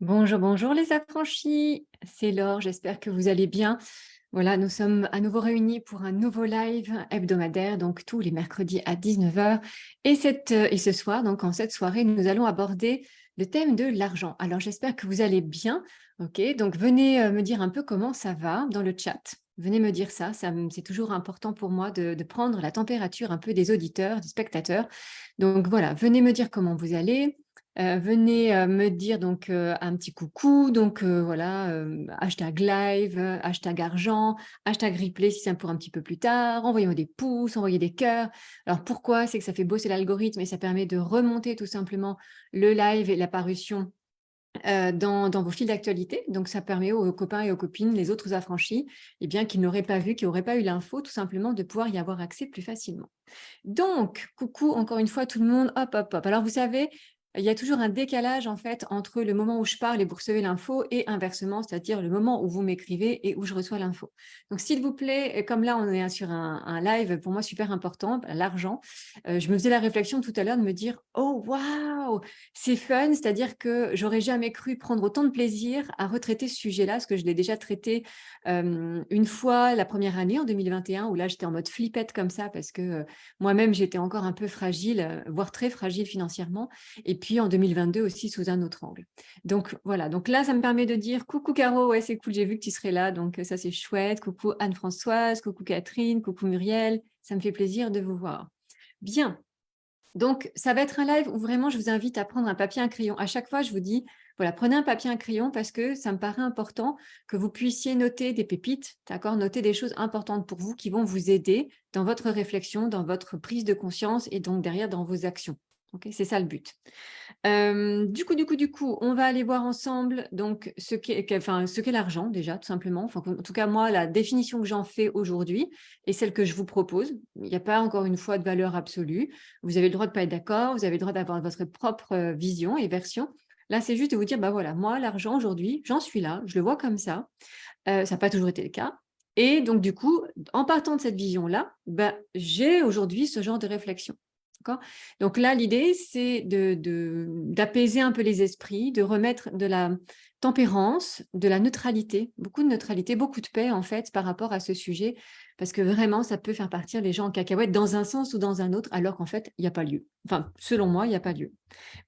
Bonjour, bonjour les affranchis, c'est Laure, j'espère que vous allez bien. Voilà, nous sommes à nouveau réunis pour un nouveau live hebdomadaire, donc tous les mercredis à 19 heures. Et ce soir, donc en cette soirée, nous allons aborder le thème de l'argent. Alors j'espère que vous allez bien, ok? Donc venez me dire un peu comment ça va dans le chat. Venez me dire ça, c'est toujours important pour moi de prendre la température un peu des auditeurs, des spectateurs. Donc voilà, venez me dire comment vous allez. Venez me dire donc un petit coucou, donc voilà, hashtag live, hashtag argent, hashtag replay si c'est pour un petit peu plus tard, envoyez-moi des pouces, envoyez des cœurs. Alors pourquoi? C'est que ça fait bosser l'algorithme et ça permet de remonter tout simplement le live et la parution dans vos fils d'actualité. Donc ça permet aux copains et aux copines, les autres affranchis, eh bien, qui n'auraient pas vu, qui n'auraient pas eu l'info, tout simplement de pouvoir y avoir accès plus facilement. Donc, coucou encore une fois tout le monde, hop, hop, hop. Alors vous savez, il y a toujours un décalage en fait entre le moment où je parle et vous recevez l'info et inversement, c'est-à-dire le moment où vous m'écrivez et où je reçois l'info. Donc s'il vous plaît, comme là on est sur un live pour moi super important, l'argent, je me faisais la réflexion tout à l'heure de me dire, oh waouh, c'est fun, c'est-à-dire que j'aurais jamais cru prendre autant de plaisir à retraiter ce sujet-là, parce que je l'ai déjà traité une fois la première année en 2021 où là j'étais en mode flippette comme ça parce que moi-même, j'étais encore un peu fragile, voire très fragile financièrement. Et puis en 2022 aussi sous un autre angle. Donc voilà, donc là, ça me permet de dire coucou Caro, ouais, c'est cool, j'ai vu que tu serais là, donc ça c'est chouette. Coucou Anne-Françoise, coucou Catherine, coucou Muriel, ça me fait plaisir de vous voir. Bien, donc, ça va être un live où vraiment je vous invite à prendre un papier et un crayon. À chaque fois, je vous dis, voilà, prenez un papier et un crayon parce que ça me paraît important que vous puissiez noter des pépites, d'accord, noter des choses importantes pour vous qui vont vous aider dans votre réflexion, dans votre prise de conscience et donc derrière dans vos actions. Ok, c'est ça le but. Du coup, on va aller voir ensemble donc ce qu'est l'argent déjà, tout simplement. Enfin, en tout cas, moi, la définition que j'en fais aujourd'hui et celle que je vous propose, il n'y a pas encore une fois de valeur absolue. Vous avez le droit de pas être d'accord, vous avez le droit d'avoir votre propre vision et version. Là, c'est juste de vous dire, bah voilà, moi, l'argent aujourd'hui, j'en suis là, je le vois comme ça. Ça n'a pas toujours été le cas. Et donc, du coup, en partant de cette vision-là, bah, j'ai aujourd'hui ce genre de réflexion. D'accord. Donc là, l'idée, c'est d'apaiser un peu les esprits, de remettre de la tempérance, de la neutralité, beaucoup de paix en fait par rapport à ce sujet, parce que vraiment, ça peut faire partir les gens en cacahuète dans un sens ou dans un autre, alors qu'en fait, il n'y a pas lieu. Enfin, selon moi, il n'y a pas lieu.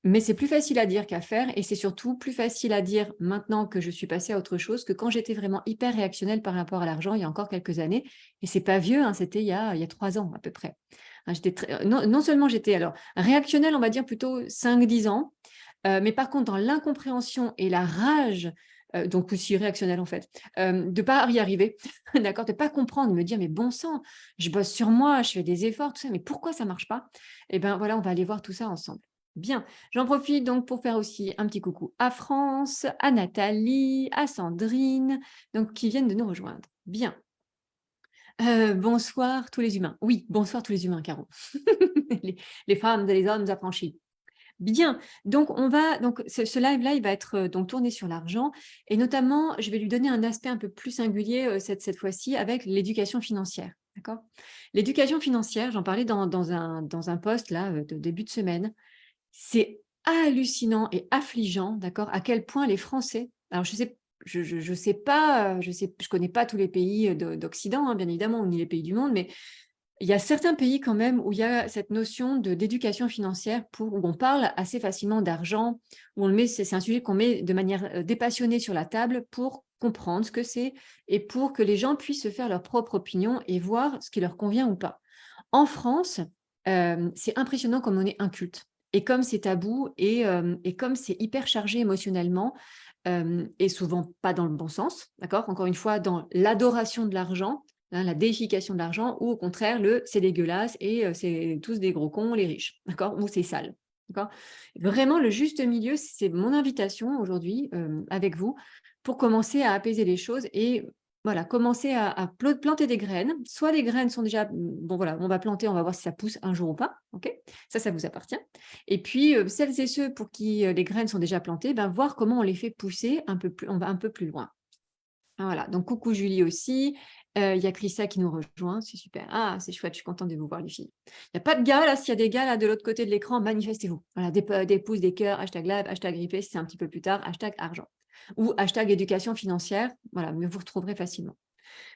Mais c'est plus facile à dire qu'à faire et c'est surtout plus facile à dire maintenant que je suis passée à autre chose que quand j'étais vraiment hyper réactionnelle par rapport à l'argent il y a encore quelques années. Et c'est pas vieux, hein, c'était il y a 3 ans à peu près. Hein, non seulement j'étais alors réactionnelle, on va dire plutôt 5-10 ans, mais par contre dans l'incompréhension et la rage, donc aussi réactionnelle en fait, de pas y arriver, d'accord, de pas comprendre, de me dire mais bon sang, je bosse sur moi, je fais des efforts, tout ça, mais pourquoi ça marche pas? Et ben voilà, on va aller voir tout ça ensemble. Bien, j'en profite donc pour faire aussi un petit coucou à France, à Nathalie, à Sandrine, donc qui viennent de nous rejoindre. Bien. Bonsoir tous les humains. Oui, bonsoir tous les humains, Caro. Les femmes et les hommes affranchis. Bien, donc on va donc ce live-là, il va être donc tourné sur l'argent et notamment, je vais lui donner un aspect un peu plus singulier cette fois-ci avec l'éducation financière. D'accord. L'éducation financière, j'en parlais dans un post là de début de semaine. C'est hallucinant et affligeant, d'accord, à quel point les Français, alors je sais pas, je connais pas tous les pays d'Occident, hein, bien évidemment, ni les pays du monde, mais il y a certains pays quand même où il y a cette notion d'éducation financière où on parle assez facilement d'argent, où on le met, c'est un sujet qu'on met de manière dépassionnée sur la table pour comprendre ce que c'est et pour que les gens puissent se faire leur propre opinion et voir ce qui leur convient ou pas. En France, c'est impressionnant comme on est inculte et comme c'est tabou et comme c'est hyper chargé émotionnellement, et souvent pas dans le bon sens, d'accord? Encore une fois, dans l'adoration de l'argent, hein, la déification de l'argent ou au contraire le «c'est dégueulasse et c'est tous des gros cons, les riches», d'accord? Ou «c'est sale», d'accord? Vraiment le juste milieu, c'est mon invitation aujourd'hui, avec vous, pour commencer à apaiser les choses et voilà, commencer à planter des graines. Soit les graines sont déjà, bon voilà, on va planter, on va voir si ça pousse un jour ou pas, OK? Ça vous appartient. Et puis, celles et ceux pour qui, les graines sont déjà plantées, ben, voir comment on les fait pousser un peu plus on va un peu plus loin. Voilà, donc coucou Julie aussi, Il y a Chrissa qui nous rejoint, c'est super. Ah, c'est chouette, je suis contente de vous voir les filles. Il n'y a pas de gars là, s'il y a des gars là de l'autre côté de l'écran, manifestez-vous. Voilà, des pouces, des cœurs, hashtag live, hashtag replay, si c'est un petit peu plus tard, hashtag argent. Ou hashtag éducation financière, voilà, mais vous retrouverez facilement.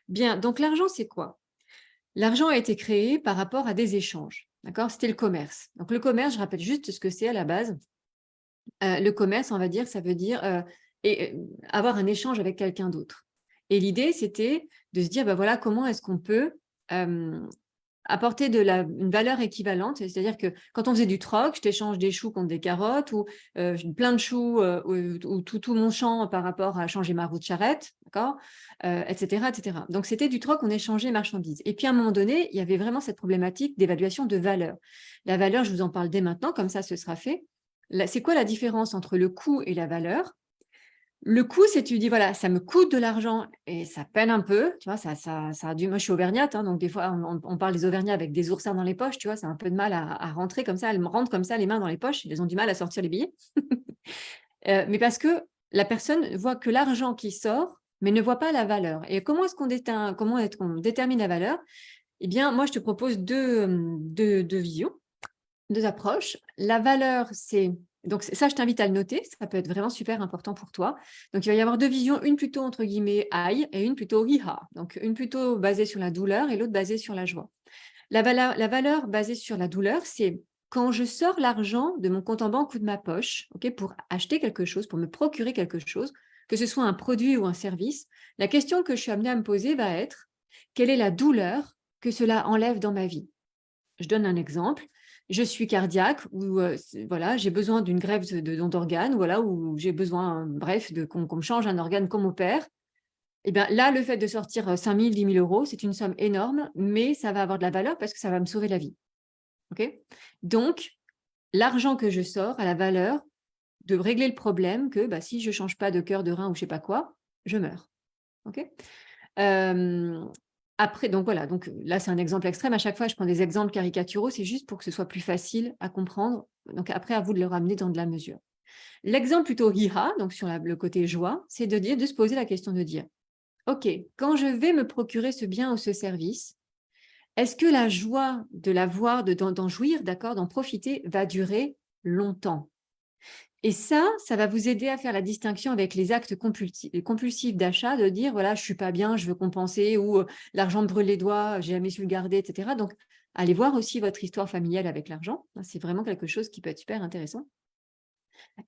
Bien, donc l'argent, c'est quoi? L'argent a été créé par rapport à des échanges, d'accord? C'était le commerce. Donc le commerce, je rappelle juste ce que c'est à la base. Le commerce, on va dire, ça veut dire avoir un échange avec quelqu'un d'autre. Et l'idée, c'était de se dire, bah voilà, comment est-ce qu'on peut apporter une valeur équivalente, c'est-à-dire que quand on faisait du troc, je t'échange des choux contre des carottes ou plein de choux ou tout mon champ par rapport à changer ma roue de charrette, d'accord, etc., etc. Donc c'était du troc, on échangeait marchandises. Et puis à un moment donné, il y avait vraiment cette problématique d'évaluation de valeur. La valeur, je vous en parle dès maintenant, comme ça ce sera fait. C'est quoi la différence entre le coût et la valeur? Le coût, c'est tu dis, voilà, ça me coûte de l'argent et ça peine un peu, tu vois, ça a du moi, je suis auvergnate, hein, donc des fois, on parle des auvergnats avec des oursins dans les poches, tu vois, c'est un peu de mal à rentrer comme ça, elles me rentrent comme ça les mains dans les poches, elles ont du mal à sortir les billets. Mais parce que la personne voit que l'argent qui sort, mais ne voit pas la valeur. Et comment est-ce qu'on détermine la valeur? Eh bien, moi, je te propose deux visions. Deux approches. La valeur, c'est donc ça, je t'invite à le noter, ça peut être vraiment super important pour toi. Donc, il va y avoir deux visions, une plutôt entre guillemets aïe et une plutôt riha. Donc, une plutôt basée sur la douleur et l'autre basée sur la joie. La valeur basée sur la douleur, c'est quand je sors l'argent de mon compte en banque ou de ma poche, ok, pour acheter quelque chose, pour me procurer quelque chose, que ce soit un produit ou un service, la question que je suis amenée à me poser va être quelle est la douleur que cela enlève dans ma vie? Je donne un exemple. Je suis cardiaque ou voilà, j'ai besoin d'une greffe de don d'organes, voilà, ou j'ai besoin, bref, qu'on me change un organe qu'on m'opère. Et bien là, le fait de sortir 5 000, 10 000 euros, c'est une somme énorme, mais ça va avoir de la valeur parce que ça va me sauver la vie. Ok. Donc, l'argent que je sors a la valeur de régler le problème que bah, si je ne change pas de cœur, de rein ou je ne sais pas quoi, je meurs. Ok. Après, donc voilà, donc là, c'est un exemple extrême. À chaque fois, je prends des exemples caricaturaux, c'est juste pour que ce soit plus facile à comprendre. Donc après, à vous de le ramener dans de la mesure. L'exemple plutôt hiha, donc sur le côté joie, c'est de se poser la question de dire, OK, quand je vais me procurer ce bien ou ce service, est-ce que la joie de l'avoir, d'en jouir, d'accord, d'en profiter, va durer longtemps? Et ça va vous aider à faire la distinction avec les actes compulsifs d'achat, de dire, voilà, je suis pas bien, je veux compenser, ou l'argent me brûle les doigts, j'ai jamais su le garder, etc. Donc, allez voir aussi votre histoire familiale avec l'argent. C'est vraiment quelque chose qui peut être super intéressant.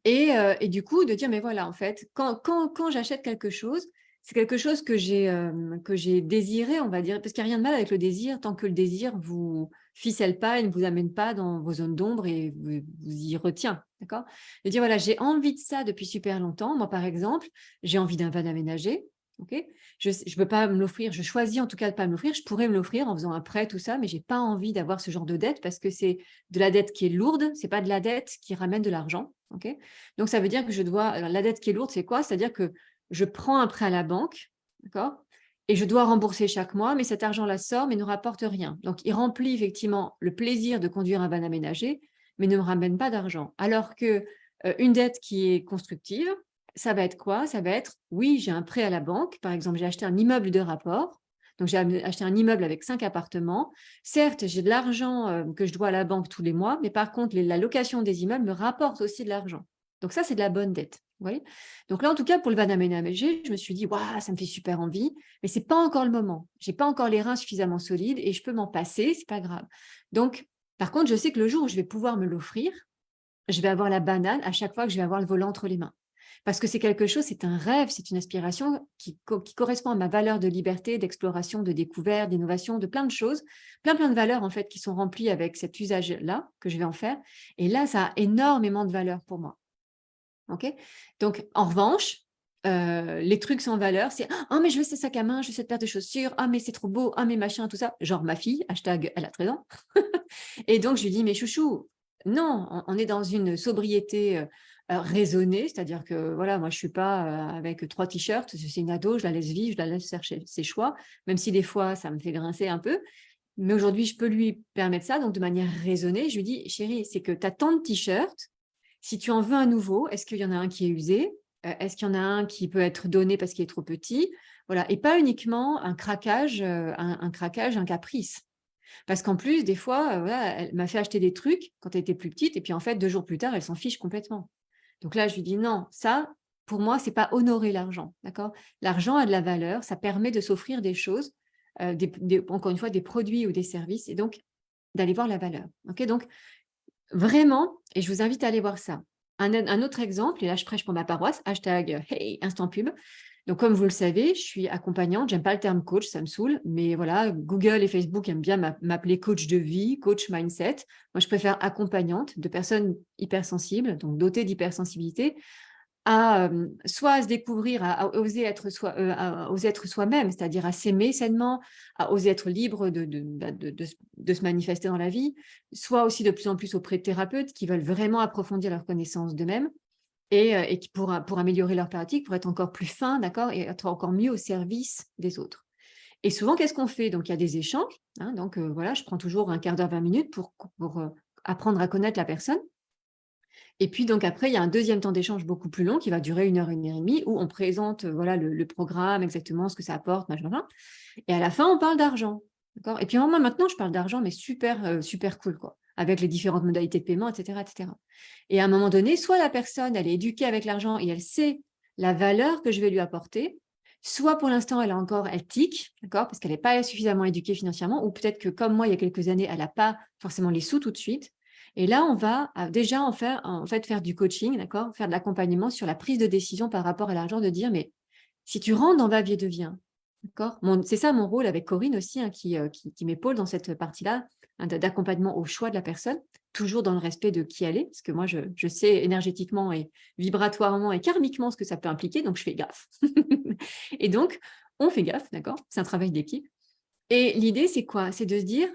Et du coup, de dire, mais voilà, en fait, quand j'achète quelque chose, c'est quelque chose que j'ai désiré, on va dire, parce qu'il n'y a rien de mal avec le désir, tant que le désir vous ficelle pas et ne vous amène pas dans vos zones d'ombre et vous y retient, d'accord? De dire, voilà, j'ai envie de ça depuis super longtemps. Moi, par exemple, j'ai envie d'un van aménagé, ok? Je ne peux pas me l'offrir, je choisis en tout cas de ne pas me l'offrir. Je pourrais me l'offrir en faisant un prêt, tout ça, mais j'ai pas envie d'avoir ce genre de dette parce que c'est de la dette qui est lourde, c'est pas de la dette qui ramène de l'argent, ok? Donc, ça veut dire que je dois. Alors, la dette qui est lourde, c'est quoi? C'est-à-dire que je prends un prêt à la banque, d'accord? Et je dois rembourser chaque mois, mais cet argent-là sort, mais ne rapporte rien. Donc, il remplit effectivement le plaisir de conduire un van aménagé, mais ne me ramène pas d'argent. Alors que une dette qui est constructive, ça va être quoi? Ça va être, oui, j'ai un prêt à la banque. Par exemple, j'ai acheté un immeuble de rapport. Donc, j'ai acheté un immeuble avec 5 appartements. Certes, j'ai de l'argent que je dois à la banque tous les mois, mais par contre, la location des immeubles me rapporte aussi de l'argent. Donc ça, c'est de la bonne dette. Vous voyez. Donc là, en tout cas, pour le van aménagé, je me suis dit, waouh, ça me fait super envie, mais c'est pas encore le moment. J'ai pas encore les reins suffisamment solides et je peux m'en passer, c'est pas grave. Donc, par contre, je sais que le jour où je vais pouvoir me l'offrir, je vais avoir la banane à chaque fois que je vais avoir le volant entre les mains. Parce que c'est quelque chose, c'est un rêve, c'est une aspiration qui correspond à ma valeur de liberté, d'exploration, de découverte, d'innovation, de plein de choses, plein de valeurs en fait qui sont remplies avec cet usage-là que je vais en faire. Et là, ça a énormément de valeur pour moi. OK? Donc en revanche, les trucs sans valeur, c'est: «Oh mais je veux ce sac à main, je veux cette paire de chaussures. Ah mais c'est trop beau. Ah mais machin», tout ça. Genre ma fille, hashtag elle a 13 ans. Et donc je lui dis: «Mais chouchou, non, on est dans une sobriété, raisonnée, c'est-à-dire que voilà, moi je suis pas, avec 3 t-shirts, c'est une ado, je la laisse vivre, je la laisse faire ses choix, même si des fois ça me fait grincer un peu. Mais aujourd'hui, je peux lui permettre ça, donc de manière raisonnée, je lui dis: «Chérie, c'est que tu as tant de t-shirts, si tu en veux un nouveau, est-ce qu'il y en a un qui est usé? Est-ce qu'il y en a un qui peut être donné parce qu'il est trop petit? Voilà, et pas uniquement un craquage, un caprice. Parce qu'en plus, des fois, voilà, elle m'a fait acheter des trucs quand elle était plus petite et puis en fait, 2 jours plus tard, elle s'en fiche complètement. Donc là, je lui dis: «Non, ça, pour moi, c'est pas honorer l'argent», d'accord? L'argent a de la valeur, ça permet de s'offrir des choses, des encore une fois, des produits ou des services et donc d'aller voir la valeur. OK? Donc vraiment et je vous invite à aller voir ça. Un autre exemple et là je prêche pour ma paroisse, hashtag, hey, instant pub. Donc comme vous le savez, je suis accompagnante, j'aime pas le terme coach, ça me saoule, mais voilà, Google et Facebook aiment bien m'appeler coach de vie, coach mindset. Moi, je préfère accompagnante de personnes hypersensibles, donc dotées d'hypersensibilité, soit à se découvrir, à oser être à oser être soi-même, c'est-à-dire à s'aimer sainement, à oser être libre de se manifester dans la vie, soit aussi de plus en plus auprès de thérapeutes qui veulent vraiment approfondir leur connaissance d'eux-mêmes et qui pour améliorer leur pratique, pour être encore plus fin, d'accord? Et être encore mieux au service des autres. Et souvent, qu'est-ce qu'on fait? Donc il y a des échanges, hein, donc voilà, je prends toujours un quart d'heure, 20 minutes pour apprendre à connaître la personne. Et puis donc après, il y a un deuxième temps d'échange beaucoup plus long qui va durer 1 heure et demie où on présente, voilà le programme, exactement ce que ça apporte, machin, machin. Et à la fin, on parle d'argent, d'accord? Et puis moi maintenant, je parle d'argent, mais super, super cool quoi, avec les différentes modalités de paiement et cetera et cetera. Et à un moment donné, soit la personne, elle est éduquée avec l'argent et elle sait la valeur que je vais lui apporter, soit pour l'instant, elle tique, d'accord? Parce qu'elle n'est pas suffisamment éduquée financièrement ou peut-être que comme moi, il y a quelques années, elle n'a pas forcément les sous tout de suite. Et là, on va déjà faire du coaching, d'accord? Faire de l'accompagnement sur la prise de décision par rapport à l'argent, de dire, mais si tu rentres dans va-et devient, d'accord? C'est ça mon rôle avec Corinne aussi, hein, qui m'épaule dans cette partie-là, hein, d'accompagnement au choix de la personne, toujours dans le respect de qui elle est, parce que moi, je sais énergétiquement et vibratoirement et karmiquement ce que ça peut impliquer, donc je fais gaffe. Et donc, on fait gaffe, d'accord? C'est un travail d'équipe. Et l'idée, c'est quoi? C'est de se dire,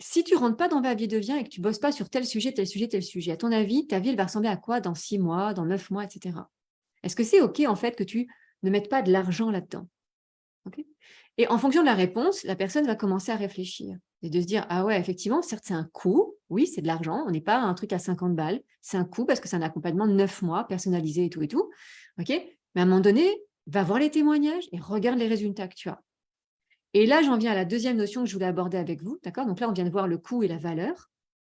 si tu rentres pas dans va vie devient et que tu bosses pas sur tel sujet, tel sujet, tel sujet, à ton avis, ta vie, elle va ressembler à quoi dans 6 mois, dans 9 mois, et cetera? Est-ce que c'est OK, en fait, que tu ne mettes pas de l'argent là-dedans? OK? Et en fonction de la réponse, la personne va commencer à réfléchir et de se dire: «Ah ouais, effectivement, certes, c'est un coût. Oui, c'est de l'argent. On n'est pas à un truc à 50 balles. C'est un coût parce que c'est un accompagnement de 9 mois, personnalisé et tout et tout». OK? Mais à un moment donné, va voir les témoignages et regarde les résultats que tu as. Et là, j'en viens à la deuxième notion que je voulais aborder avec vous, d'accord? Donc là, on vient de voir le coût et la valeur,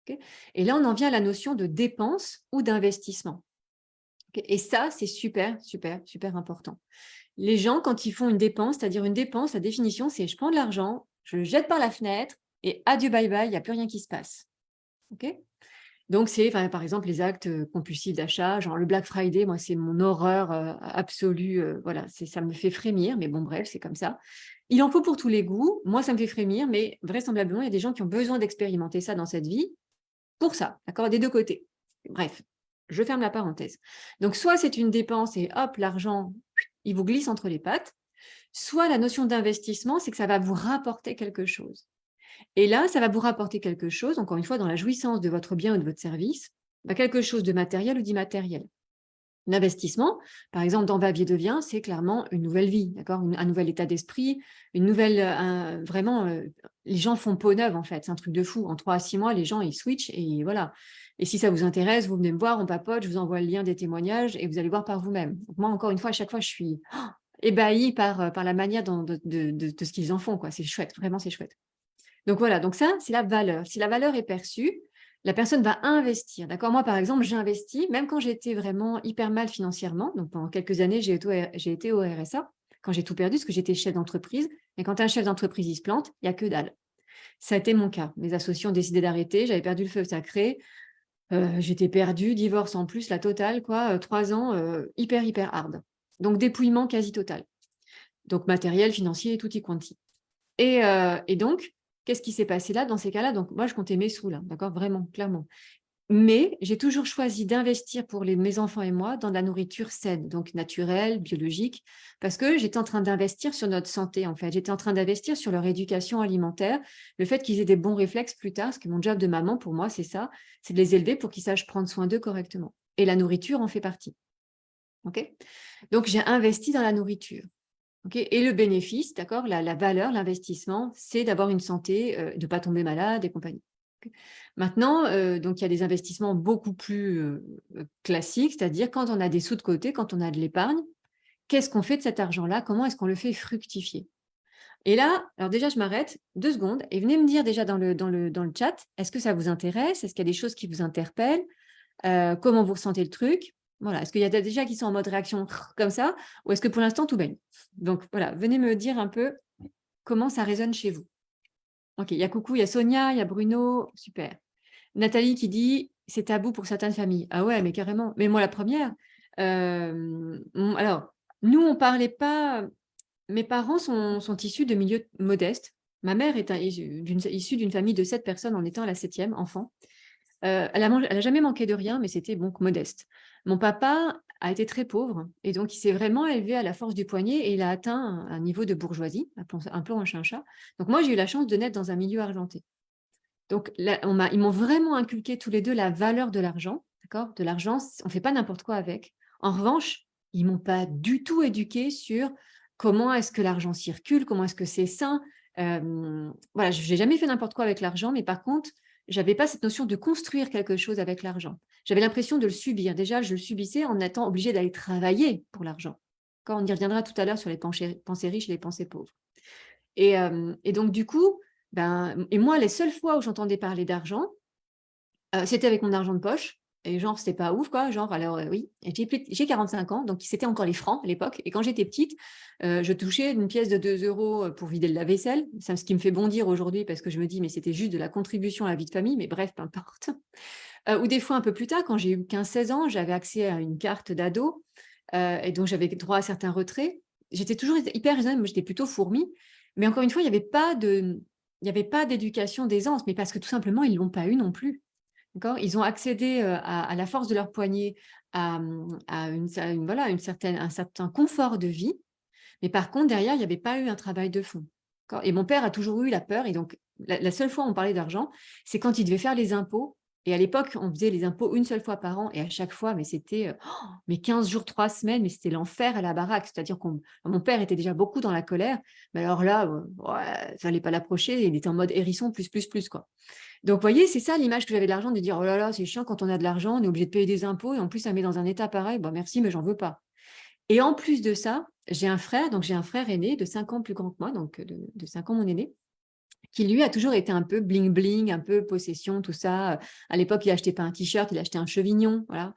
OK? Et là, on en vient à la notion de dépense ou d'investissement, OK? Et ça, c'est super, super, super important. Les gens, quand ils font une dépense, c'est-à-dire une dépense, la définition, c'est: je prends de l'argent, je le jette par la fenêtre et adieu, bye bye, il y a plus rien qui se passe, OK? Donc c'est, enfin, par exemple, les actes, compulsifs d'achat, genre le Black Friday, moi, c'est mon horreur, absolue, voilà, ça me fait frémir, mais bon, bref, c'est comme ça. Il en faut pour tous les goûts. Moi, ça me fait frémir, mais vraisemblablement, il y a des gens qui ont besoin d'expérimenter ça dans cette vie, pour ça, d'accord? Des 2 côtés. Bref, je ferme la parenthèse. Donc soit c'est une dépense et hop, l'argent, il vous glisse entre les pattes, soit la notion d'investissement, c'est que ça va vous rapporter quelque chose. Et là, ça va vous rapporter quelque chose, encore une fois, dans la jouissance de votre bien ou de votre service, bah, quelque chose de matériel ou d'immatériel. L'investissement, par exemple, dans Va, Vie devient, c'est clairement une nouvelle vie, d'accord? Un nouvel état d'esprit, une nouvelle, vraiment, les gens font peau neuve, en fait, c'est un truc de fou. En 3 à 6 mois, les gens, ils switchent et voilà. Et si ça vous intéresse, vous venez me voir, on papote, je vous envoie le lien des témoignages et vous allez voir par vous-même. Donc moi, encore une fois, à chaque fois, je suis ébahie par la manière de ce qu'ils en font, quoi. C'est chouette, vraiment, c'est chouette. Donc voilà, donc ça, c'est la valeur. Si la valeur est perçue, la personne va investir, d'accord? Moi, par exemple, j'ai investi, même quand j'étais vraiment hyper mal financièrement. Donc pendant quelques années, j'ai été au RSA, quand j'ai tout perdu, parce que j'étais chef d'entreprise. Mais quand un chef d'entreprise, il se plante, il y a que dalle. Ça a été mon cas. Mes associés ont décidé d'arrêter, j'avais perdu le feu sacré, j'étais perdue, divorce en plus, la totale quoi, 3 ans, hyper, hyper hard. Donc dépouillement quasi total. Donc matériel, financier, tutti quanti. Et donc, qu'est-ce qui s'est passé là, dans ces cas-là? Donc moi, je comptais mes sous là, d'accord? Vraiment, clairement. Mais j'ai toujours choisi d'investir pour mes enfants et moi dans de la nourriture saine, donc naturelle, biologique, parce que j'étais en train d'investir sur notre santé, en fait. J'étais en train d'investir sur leur éducation alimentaire, le fait qu'ils aient des bons réflexes plus tard, parce que mon job de maman, pour moi, c'est ça, c'est de les élever pour qu'ils sachent prendre soin d'eux correctement. Et la nourriture en fait partie. OK? Donc j'ai investi dans la nourriture. OK, et le bénéfice, d'accord, la valeur, l'investissement, c'est d'avoir une santé, de ne pas tomber malade et compagnie. Maintenant, donc il y a des investissements beaucoup plus, classiques, c'est-à-dire quand on a des sous de côté, quand on a de l'épargne, qu'est-ce qu'on fait de cet argent-là? Comment est-ce qu'on le fait fructifier? Et là, alors déjà, je m'arrête 2 secondes et venez me dire déjà dans le chat, est-ce que ça vous intéresse? Est-ce qu'il y a des choses qui vous interpellent? Comment vous ressentez le truc? Voilà, est-ce qu'il y a déjà qui sont en mode réaction comme ça? Ou est-ce que pour l'instant tout baigne? Donc voilà, venez me dire un peu comment ça résonne chez vous. OK, il y a coucou, il y a Sonia, il y a Bruno, super. Nathalie qui dit: «C'est tabou pour certaines familles». Ah ouais, mais carrément, mais moi la première. Alors, nous on parlait pas, mes parents sont issus de milieux modestes. Ma mère est issue d'une famille de 7 personnes en étant la septième enfant. Elle a jamais manqué de rien, mais c'était donc modeste. Mon papa a été très pauvre et donc il s'est vraiment élevé à la force du poignet et il a atteint un niveau de bourgeoisie, appelons un chat un chat. Donc moi, j'ai eu la chance de naître dans un milieu argenté. Donc là, ils m'ont vraiment inculqué tous les 2 la valeur de l'argent, d'accord? De l'argent, on fait pas n'importe quoi avec. En revanche, ils m'ont pas du tout éduqué sur comment est-ce que l'argent circule, comment est-ce que c'est sain. Voilà, j'ai jamais fait n'importe quoi avec l'argent, mais par contre, j'avais pas cette notion de construire quelque chose avec l'argent. J'avais l'impression de le subir. Déjà, je le subissais en étant obligée d'aller travailler pour l'argent. Quand on y reviendra tout à l'heure sur les pensées riches et les pensées pauvres. Et donc du coup, ben et moi, les seules fois où j'entendais parler d'argent, c'était avec mon argent de poche et genre c'était pas ouf quoi, genre alors, oui, et j'ai 45 ans, donc c'était encore les francs à l'époque et quand j'étais petite, je touchais une pièce de 2 € pour vider le lave-vaisselle. Ça, ce qui me fait bondir aujourd'hui parce que je me dis: «Mais c'était juste de la contribution à la vie de famille», mais bref, peu importe. Ou des fois un peu plus tard, quand j'ai eu 15-16 ans, j'avais accès à une carte d'ado, et donc j'avais droit à certains retraits. J'étais toujours hyper raisonnable, moi j'étais plutôt fourmi, mais encore une fois, il y avait pas d'éducation d'aisance, mais parce que tout simplement, ils l'ont pas eu non plus. D'accord? Ils ont accédé, à la force de leur poignet à voilà, un certain confort de vie, mais par contre derrière, il y avait pas eu un travail de fond. D'accord? Et mon père a toujours eu la peur et donc la seule fois où on parlait d'argent, c'est quand il devait faire les impôts et à l'époque, on faisait les impôts une seule fois par an et à chaque fois, mais c'était, mais 15 jours, 3 semaines, mais c'était l'enfer à la baraque. C'est-à-dire qu'on mon père était déjà beaucoup dans la colère, mais alors là, ouais, fallait pas l'approcher, il était en mode hérisson plus, quoi. Donc, vous voyez, c'est ça l'image que j'avais de l'argent, de dire: «Oh là là, c'est chiant quand on a de l'argent, on est obligé de payer des impôts et en plus ça met dans un état pareil, bah merci, mais j'en veux pas». Et en plus de ça, j'ai un frère aîné de 5 ans plus grand que moi, donc de 5 ans mon aîné, qui lui a toujours été un peu bling bling, un peu possession, tout ça. À l'époque, il achetait pas un t-shirt, il achetait un chevignon, voilà.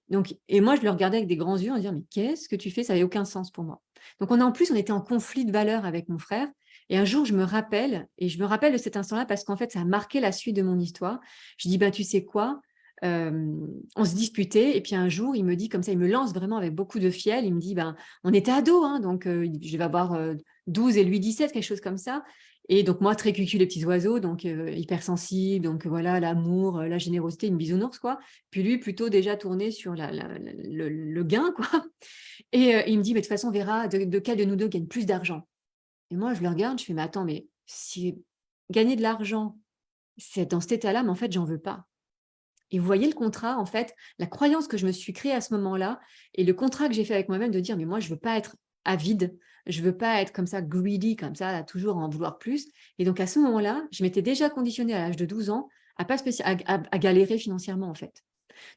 Donc et moi, je le regardais avec des grands yeux en disant: «Mais qu'est-ce que tu fais?» Ça avait aucun sens pour moi. Donc en plus, on était en conflit de valeurs avec mon frère et un jour, je me rappelle de cet instant-là parce qu'en fait, ça a marqué la suite de mon histoire. Je dis: «Bah, tu sais quoi?» On se disputait et puis un jour, il me dit comme ça, il me lance vraiment avec beaucoup de fiel, il me dit: «Ben, on était ados, hein», donc je vais avoir, 12 et lui 17, quelque chose comme ça et donc moi, très cucu les petits oiseaux, donc hypersensible, donc voilà, l'amour, la générosité, une bisounours, quoi. Puis lui, plutôt déjà tourné sur le gain, quoi. Et il me dit: «Mais de toute façon, on verra de quel de nous 2 gagne plus d'argent». Et moi, je le regarde, je fais: «Mais attends, mais si gagner de l'argent, c'est dans cet état-là, mais en fait, j'en veux pas». Et vous voyez le contrat, en fait, la croyance que je me suis créée à ce moment-là et le contrat que j'ai fait avec moi-même de dire: «Mais moi, je veux pas être avide, je veux pas être comme ça greedy, comme ça, à toujours en vouloir plus». Et donc à ce moment-là, je m'étais déjà conditionnée à l'âge de 12 ans à pas à galérer financièrement, en fait.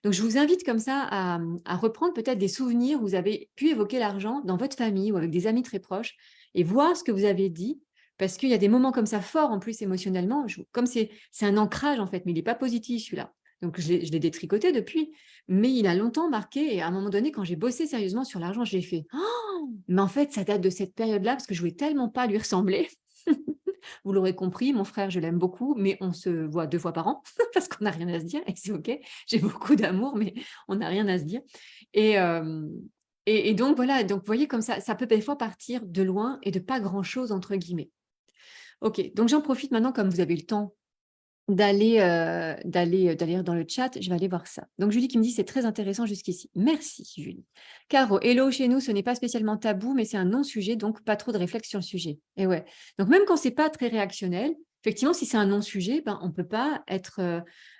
Donc je vous invite comme ça à reprendre peut-être des souvenirs où vous avez pu évoquer l'argent dans votre famille ou avec des amis très proches et voir ce que vous avez dit. Parce qu'il y a des moments comme ça forts en plus émotionnellement, comme c'est un ancrage en fait, mais il n'est pas positif celui-là. Donc je l'ai détricoté depuis, mais il a longtemps marqué et à un moment donné, quand j'ai bossé sérieusement sur l'argent, j'ai fait: «Oh! Mais en fait, ça date de cette période-là parce que je voulais tellement pas lui ressembler». Vous l'aurez compris, mon frère, je l'aime beaucoup, mais on se voit 2 fois par an parce qu'on n'a rien à se dire et c'est OK. J'ai beaucoup d'amour, mais on n'a rien à se dire et hem et donc voilà, donc vous voyez comme ça peut des fois partir de loin et de «pas grand-chose» entre guillemets. OK, donc j'en profite maintenant comme vous avez le temps d'aller dans le chat, je vais aller voir ça. Donc Julie qui me dit: «C'est très intéressant jusqu'ici». Merci Julie. Caro: «Hello, chez nous, ce n'est pas spécialement tabou, mais c'est un non-sujet, donc pas trop de réflexion sur le sujet». Et ouais, donc même quand c'est pas très réactionnel, effectivement, si c'est un non-sujet, ben, on peut pas être,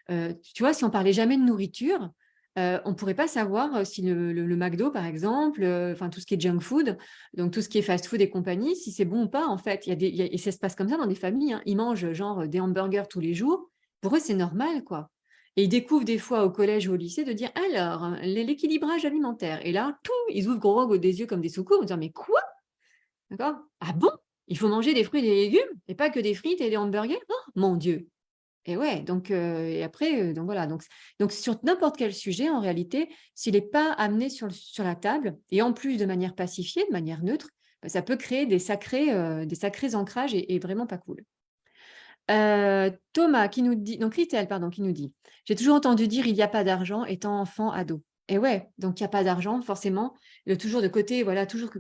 tu vois, si on parlait jamais de nourriture, on pourrait pas savoir, si le McDo, par exemple, enfin tout ce qui est junk food, donc tout ce qui est fast-food et compagnie, si c'est bon ou pas, en fait. Il y a et ça se passe comme ça dans des familles, hein. Ils mangent genre des hamburgers tous les jours, Pour eux, c'est normal, quoi. Et ils découvrent des fois au collège ou au lycée de dire: «Alors, l'équilibrage alimentaire» et là, tout, ils ouvrent gros des yeux comme des soucoupes en disant: «Mais quoi? D'accord? Ah bon? Il faut manger des fruits et des légumes et pas que des frites et des hamburgers? Oh mon Dieu!» Et ouais, donc et après, donc voilà, donc sur n'importe quel sujet, en réalité, s'il est pas amené sur la table et en plus de manière pacifiée, de manière neutre, bah, ça peut créer des sacrés ancrages et vraiment pas cool. Thomas qui nous dit donc Ritel, pardon, qui nous dit: «J'ai toujours entendu dire: "Il y a pas d'argent" étant enfant, ado». Et ouais, donc il y a pas d'argent forcément, toujours de côté, voilà, toujours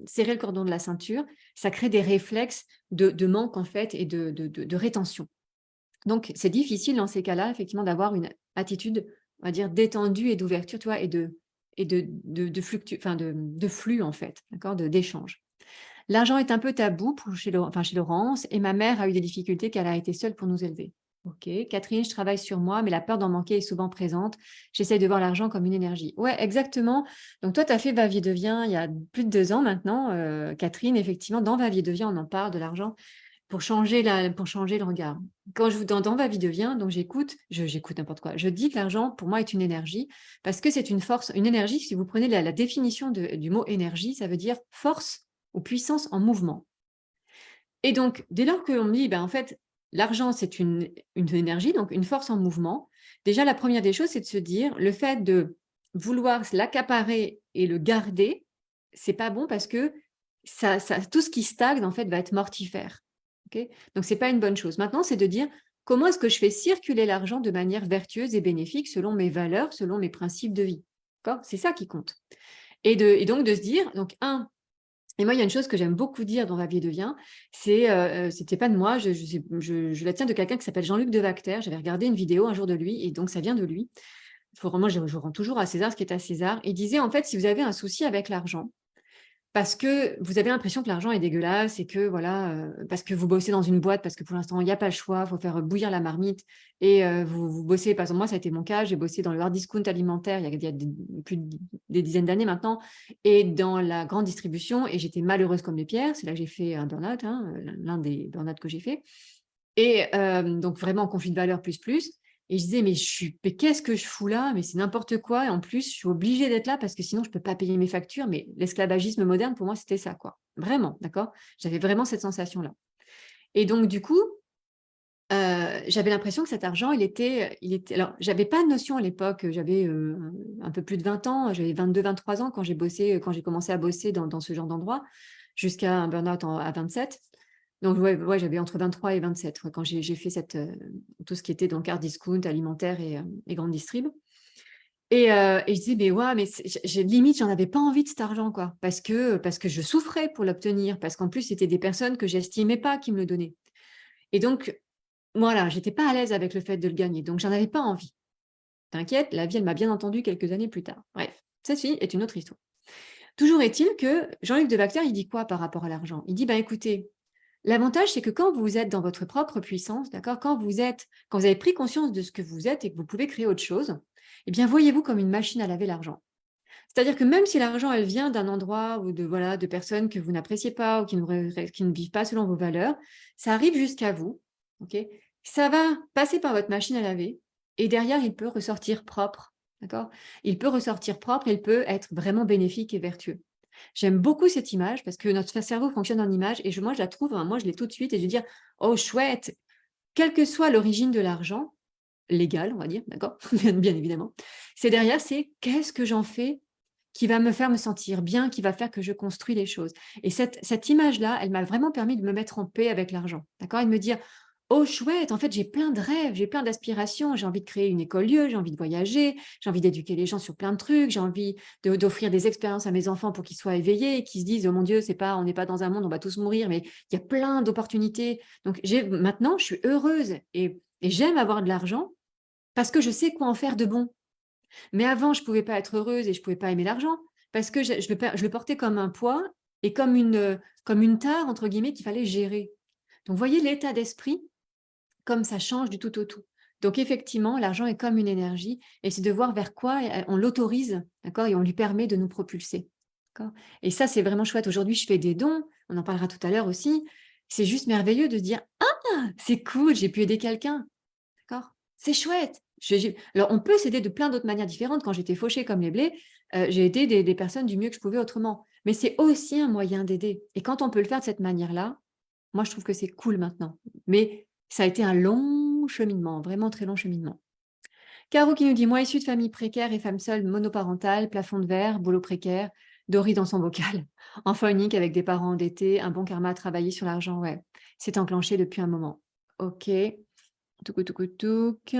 serrer le cordon de la ceinture, ça crée des réflexes de manque en fait et de rétention. Donc c'est difficile dans ces cas-là, effectivement, d'avoir une attitude, on va dire, détendue et d'ouverture, tu vois? De flux, en fait, d'accord? D'échange. L'argent est un peu tabou chez Laurence et ma mère a eu des difficultés car elle a été seule pour nous élever. OK. Catherine, je travaille sur moi, mais la peur d'en manquer est souvent présente. J'essaye de voir l'argent comme une énergie. Ouais, exactement. Donc toi, tu as fait Va, vie, devient il y a plus de 2 ans maintenant, Catherine. Effectivement, dans Va, vie, devient, on en parle de l'argent pour changer le regard. Quand je vous dans Va, vie, devient, donc j'écoute n'importe quoi. Je dis que l'argent, pour moi, est une énergie parce que c'est une force, une énergie, si vous prenez la définition du mot énergie, ça veut dire force ou puissance en mouvement. Et donc, dès lors qu'on me dit, ben, en fait, l'argent, c'est une énergie, donc une force en mouvement, déjà, la première des choses, c'est de se dire, le fait de vouloir l'accaparer et le garder, c'est pas bon parce que tout ce qui stagne, en fait, va être mortifère. Ok. Donc, c'est pas une bonne chose. Maintenant, c'est de dire, comment est-ce que je fais circuler l'argent de manière vertueuse et bénéfique selon mes valeurs, selon mes principes de vie. D'accord. C'est ça qui compte. Et donc, de se dire, donc, et moi, il y a une chose que j'aime beaucoup dire dans Va, vie, devient, c'était pas de moi, je la tiens de quelqu'un qui s'appelle Jean-Luc Devacter. J'avais regardé une vidéo un jour de lui et donc ça vient de lui. Faut vraiment je rends toujours à César ce qui est à César. Il disait en fait: «Si vous avez un souci avec l'argent, parce que vous avez l'impression que l'argent est dégueulasse et que voilà, parce que vous bossez dans une boîte, parce que pour l'instant il y a pas le choix, il faut faire bouillir la marmite et vous bossez» par exemple moi ça a été mon cas, j'ai bossé dans le hard discount alimentaire il y a plus des dizaines d'années maintenant et dans la grande distribution et j'étais malheureuse comme les pierres. C'est là que j'ai fait un burn-out, hein, l'un des burn-out que j'ai fait et donc vraiment conflit de valeurs plus, plus et je disais: «Mais qu'est-ce que je fous là? Mais c'est n'importe quoi et en plus, je suis obligée d'être là parce que sinon je peux pas payer mes factures». Mais l'esclavagisme moderne, pour moi, c'était ça, quoi. Vraiment, d'accord? J'avais vraiment cette sensation-là et donc du coup, j'avais l'impression que cet argent, il était alors j'avais pas de notion à l'époque, j'avais, un peu plus de 20 ans, j'avais 22-23 ans quand j'ai commencé à bosser dans ce genre d'endroit, jusqu'à un burn-out à 27. Donc ouais, j'avais entre 23 et 27, ouais, quand j'ai fait tout ce qui était donc hard discount, alimentaire et grande distrib et je disais: «Mais waouh, mais c'est» j'ai limite, j'en avais pas envie de cet argent, quoi, parce que je souffrais pour l'obtenir, parce qu'en plus, c'était des personnes que j'estimais pas qui me le donnaient et donc voilà, j'étais pas à l'aise avec le fait de le gagner, donc j'en avais pas envie. T'inquiète, la vie, elle m'a bien entendu quelques années plus tard. Bref, ceci est une autre histoire. Toujours est-il que Jean-Luc Devacter, il dit quoi par rapport à l'argent? Il dit: «Ben écoutez, l'avantage, c'est que quand vous êtes dans votre propre puissance, d'accord, quand vous avez pris conscience de ce que vous êtes et que vous pouvez créer autre chose, eh bien, voyez-vous comme une machine à laver l'argent. C'est-à-dire que même si l'argent, elle vient d'un endroit ou voilà, de personnes que vous n'appréciez pas ou qui ne vivent pas selon vos valeurs, ça arrive jusqu'à vous, ok. Ça va passer par votre machine à laver et derrière, il peut ressortir propre, d'accord. Il peut ressortir propre, il peut être vraiment bénéfique et vertueux. J'aime beaucoup cette image parce que notre cerveau fonctionne en image et moi, je la trouve, hein, moi, je l'ai tout de suite et je vais dire, oh, chouette, quelle que soit l'origine de l'argent, légal, on va dire, d'accord, bien évidemment, c'est derrière, c'est qu'est-ce que j'en fais qui va me faire me sentir bien, qui va faire que je construis les choses. Et cette image-là, elle m'a vraiment permis de me mettre en paix avec l'argent, d'accord, et de me dire, oh chouette, en fait, j'ai plein de rêves, j'ai plein d'aspirations, j'ai envie de créer une école-lieu, j'ai envie de voyager, j'ai envie d'éduquer les gens sur plein de trucs, j'ai envie d'offrir des expériences à mes enfants pour qu'ils soient éveillés et qu'ils se disent, oh mon Dieu, on n'est pas dans un monde, on va tous mourir, mais il y a plein d'opportunités. Donc maintenant, je suis heureuse et j'aime avoir de l'argent parce que je sais quoi en faire de bon. Mais avant, je pouvais pas être heureuse et je pouvais pas aimer l'argent parce que je le portais comme un poids et comme une tare entre guillemets qu'il fallait gérer. Donc, voyez l'état d'esprit comme ça change du tout au tout. Donc effectivement, l'argent est comme une énergie et c'est de voir vers quoi on l'autorise, d'accord, et on lui permet de nous propulser, d'accord. Et ça, c'est vraiment chouette. Aujourd'hui, je fais des dons, on en parlera tout à l'heure aussi. C'est juste merveilleux de se dire: «Ah! C'est cool, j'ai pu aider quelqu'un». C'est chouette. Alors, on peut s'aider de plein d'autres manières différentes. Quand j'étais fauchée comme les blés, j'ai aidé des personnes du mieux que je pouvais autrement. Mais c'est aussi un moyen d'aider. Et quand on peut le faire de cette manière-là, moi, je trouve que c'est cool maintenant. Mais ça a été un long cheminement, vraiment très long cheminement. Caro qui nous dit: «Moi, issue de famille précaire et femme seule monoparentale, plafond de verre, boulot précaire, Dory dans son bocal, enfant unique avec des parents endettés, un bon karma à travailler sur l'argent», ouais. C'est enclenché depuis un moment. OK. Touc touc touc.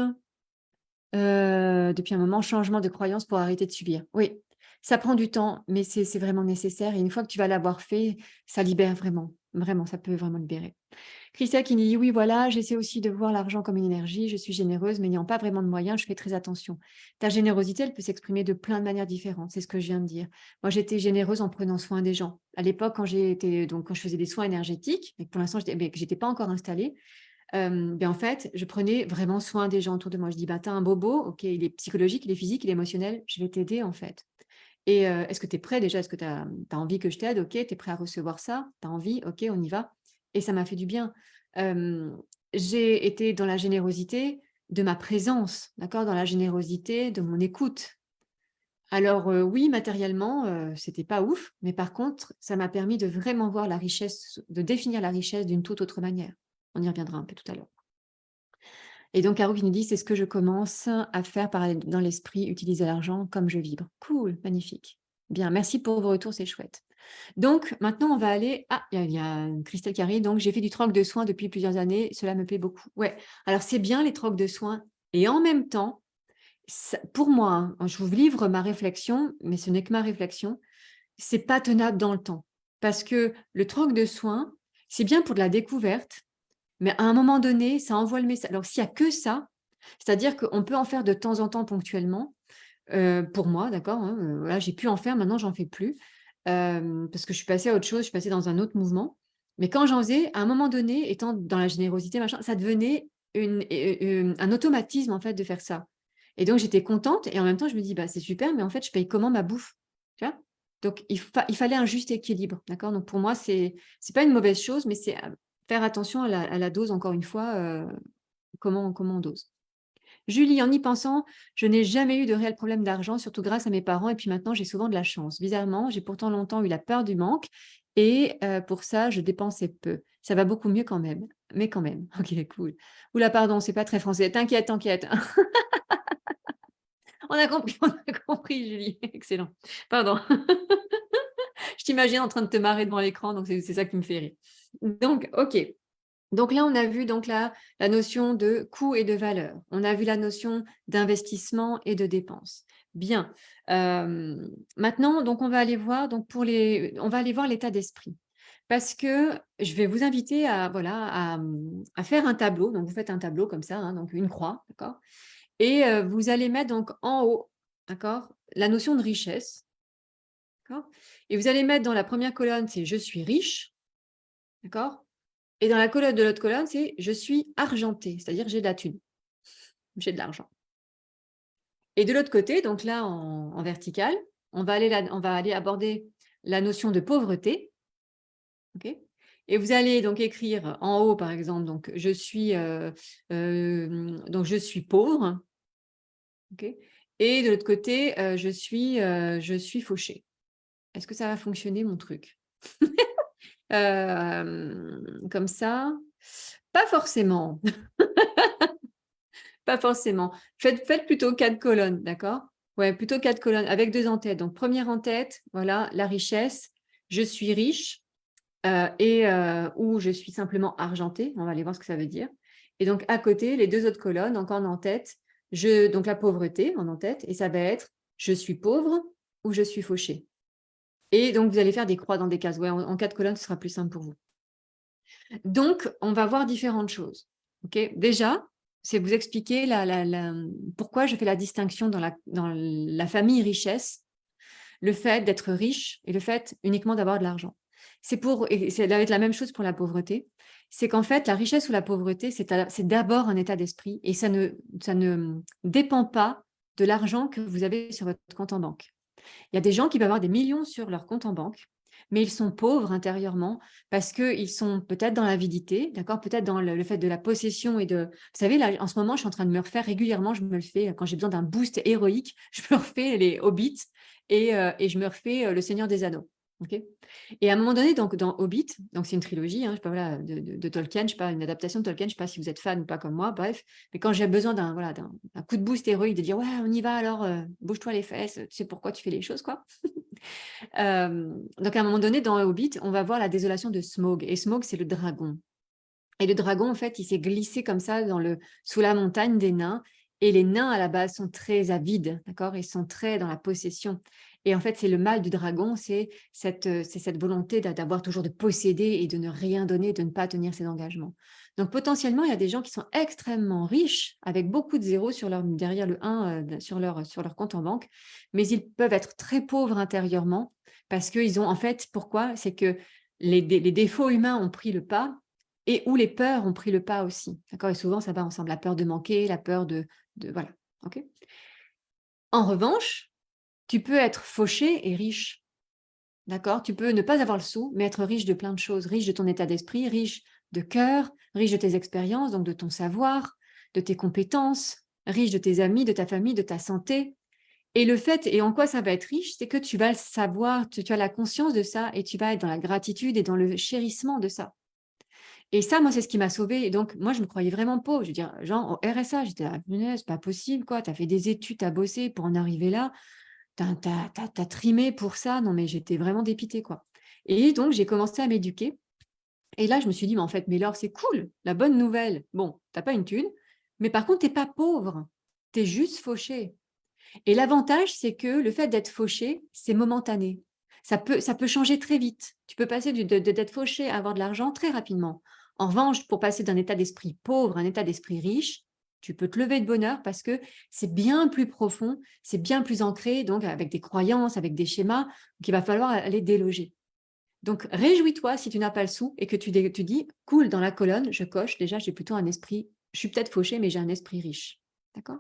Depuis un moment, changement de croyance pour arrêter de subir. Oui, ça prend du temps, mais c'est vraiment nécessaire et une fois que tu vas l'avoir fait, ça libère vraiment. Vraiment, ça peut vraiment libérer. Christelle qui dit: «Oui, voilà, j'essaie aussi de voir l'argent comme une énergie. Je suis généreuse, mais n'ayant pas vraiment de moyens, je fais très attention». Ta générosité, elle peut s'exprimer de plein de manières différentes, c'est ce que je viens de dire. Moi, j'étais généreuse en prenant soin des gens. À l'époque, quand je faisais des soins énergétiques, mais que pour l'instant, j'étais pas encore installée, en fait, je prenais vraiment soin des gens autour de moi. Je dis: «Bah, tu as un bobo, OK, il est psychologique, il est physique, il est émotionnel, je vais t'aider, en fait et est-ce que tu es prêt déjà? Est-ce que tu as envie que je t'aide? OK, tu es prêt à recevoir ça? Tu as envie? OK, on y va» et ça m'a fait du bien. Hem, j'ai été dans la générosité de ma présence, d'accord? Dans la générosité de mon écoute. Alors, oui, matériellement, c'était pas ouf, mais par contre, ça m'a permis de vraiment voir la richesse, de définir la richesse d'une toute autre manière. On y reviendra un peu tout à l'heure. Et donc Caro qui nous dit: «C'est ce que je commence à faire par dans l'esprit, utiliser l'argent comme je vibre». Cool, magnifique. Bien, merci pour vos retours, c'est chouette. Donc maintenant on va aller il y a Christelle qui arrive, donc: «J'ai fait du troc de soins depuis plusieurs années, cela me plaît beaucoup». Ouais, alors c'est bien les trocs de soins et en même temps, ça pour moi, hein, je vous livre ma réflexion, mais ce n'est que ma réflexion, c'est pas tenable dans le temps. Parce que le troc de soins, c'est bien pour de la découverte, mais à un moment donné, ça envoie le message. Alors s'il y a que ça, c'est-à-dire qu'on peut en faire de temps en temps ponctuellement, pour moi, d'accord, hein, voilà, j'ai pu en faire, maintenant j'en fais plus, parce que je suis passée à autre chose, je suis passée dans un autre mouvement. Mais quand j'en faisais, à un moment donné, étant dans la générosité, machin, ça devenait un automatisme, en fait, de faire ça. Et donc j'étais contente et en même temps je me dis: «Bah, c'est super, mais en fait, je paye comment ma bouffe?» Tu vois? Donc il fallait un juste équilibre, d'accord? Donc pour moi, c'est pas une mauvaise chose, mais c'est, faire attention à la dose, encore une fois, comment on dose. Julie, en y pensant, je n'ai jamais eu de réel problème d'argent, surtout grâce à mes parents et puis maintenant j'ai souvent de la chance. Bizarrement, j'ai pourtant longtemps eu la peur du manque et pour ça, je dépensais peu. Ça va beaucoup mieux quand même, mais quand même. OK, cool. Ouh là, pardon, c'est pas très français. T'inquiète, t'inquiète. On a compris Julie. Excellent. Pardon. Je t'imagine en train de te marrer devant l'écran, donc c'est ça qui me fait rire. Donc OK. Donc là, on a vu donc la notion de coût et de valeur. On a vu la notion d'investissement et de dépense. Bien. Maintenant, donc on va aller voir donc on va aller voir l'état d'esprit. Parce que je vais vous inviter à voilà à faire un tableau. Donc vous faites un tableau comme ça, hein, donc une croix, d'accord? Et vous allez mettre donc en haut, d'accord, la notion de richesse, d'accord? Et vous allez mettre dans la première colonne, c'est «Je suis riche», d'accord? Et dans la colonne de l'autre colonne, c'est «Je suis argenté», c'est-à-dire j'ai de la thune, j'ai de l'argent. Et de l'autre côté, donc là en vertical, on va aller aborder la notion de pauvreté, OK? Et vous allez donc écrire en haut, par exemple, donc donc je suis pauvre, OK? Et de l'autre côté, je suis fauché. Est-ce que ça va fonctionner mon truc? Comme ça? Pas forcément. Pas forcément. Faites plutôt 4 colonnes, d'accord? Ouais, plutôt 4 colonnes avec 2 en-têtes. Donc première en-tête, voilà, la richesse, je suis riche, ou je suis simplement argenté. On va aller voir ce que ça veut dire. Et donc à côté, les 2 autres colonnes, donc en en-tête, donc la pauvreté en en-tête et ça va être: «Je suis pauvre» ou «Je suis fauché». Et donc vous allez faire des croix dans des cases. Ouais, en 4 colonnes, ce sera plus simple pour vous. Donc, on va voir différentes choses. OK? Déjà, c'est vous expliquer pourquoi je fais la distinction dans la famille richesse, le fait d'être riche et le fait uniquement d'avoir de l'argent. Et ça va être la même chose pour la pauvreté. C'est qu'en fait, la richesse ou la pauvreté, c'est d'abord un état d'esprit et ça ne dépend pas de l'argent que vous avez sur votre compte en banque. Il y a des gens qui peuvent avoir des millions sur leur compte en banque, mais ils sont pauvres intérieurement parce qu'ils sont peut-être dans l'avidité, d'accord, peut-être dans le fait de la possession et de... Vous savez, là, en ce moment, je suis en train de me refaire régulièrement, je me le fais quand j'ai besoin d'un boost héroïque, je me refais les Hobbits et je me refais Le Seigneur des Anneaux. Ok. Et à un moment donné, donc, dans Hobbit, donc c'est une trilogie, hein, je sais pas, voilà, de Tolkien, je sais pas, une adaptation de Tolkien, je sais pas si vous êtes fan ou pas comme moi, bref, mais quand j'ai besoin d'un voilà, d'un coup de boost héroïque, de dire ouais, on y va alors, bouge-toi les fesses, tu sais pourquoi tu fais les choses, quoi. Donc à un moment donné, dans Hobbit, on va voir la désolation de Smaug. Et Smaug, c'est le dragon. Et le dragon, en fait, il s'est glissé comme ça sous la montagne des nains. Et les nains, à la base, sont très avides, d'accord? Ils sont très dans la possession. Et en fait, c'est le mal du dragon, c'est cette volonté d'avoir toujours de posséder et de ne rien donner, de ne pas tenir ses engagements. Donc, potentiellement, il y a des gens qui sont extrêmement riches, avec beaucoup de zéros derrière le 1 sur leur compte en banque, mais ils peuvent être très pauvres intérieurement parce qu'ils ont, en fait, pourquoi? C'est que les défauts humains ont pris le pas et où les peurs ont pris le pas aussi. D'accord. Et souvent, ça va ensemble. La peur de manquer, la peur voilà. OK. En revanche, tu peux être fauché et riche. D'accord. Tu peux ne pas avoir le sou, mais être riche de plein de choses. Riche de ton état d'esprit, riche de cœur, riche de tes expériences, donc de ton savoir, de tes compétences, riche de tes amis, de ta famille, de ta santé. Et le fait, et en quoi ça va être riche, c'est que tu vas le savoir, tu as la conscience de ça et tu vas être dans la gratitude et dans le chérissement de ça. Et ça, moi, c'est ce qui m'a sauvée. Et donc, moi, je me croyais vraiment pauvre. Je veux dire, genre, au RSA, j'étais là, punaise, c'est pas possible, quoi. Tu as fait des études, tu as bossé pour en arriver là. Tu as trimé pour ça. Non, mais j'étais vraiment dépitée, quoi. Et donc, j'ai commencé à m'éduquer. Et là, je me suis dit, mais en fait, mais Laure, c'est cool. La bonne nouvelle, bon, t'as pas une thune, mais par contre, t'es pas pauvre. Tu es juste fauché. Et l'avantage, c'est que le fait d'être fauché, c'est momentané. Ça peut changer très vite. Tu peux passer d'être fauché à avoir de l'argent très rapidement. En revanche, pour passer d'un état d'esprit pauvre à un état d'esprit riche, tu peux te lever de bonheur parce que c'est bien plus profond, c'est bien plus ancré, donc avec des croyances, avec des schémas qu'il va falloir aller déloger. Donc, réjouis-toi si tu n'as pas le sou et que tu dis, cool, dans la colonne, je coche, déjà, j'ai plutôt un esprit, je suis peut-être fauché, mais j'ai un esprit riche. D'accord.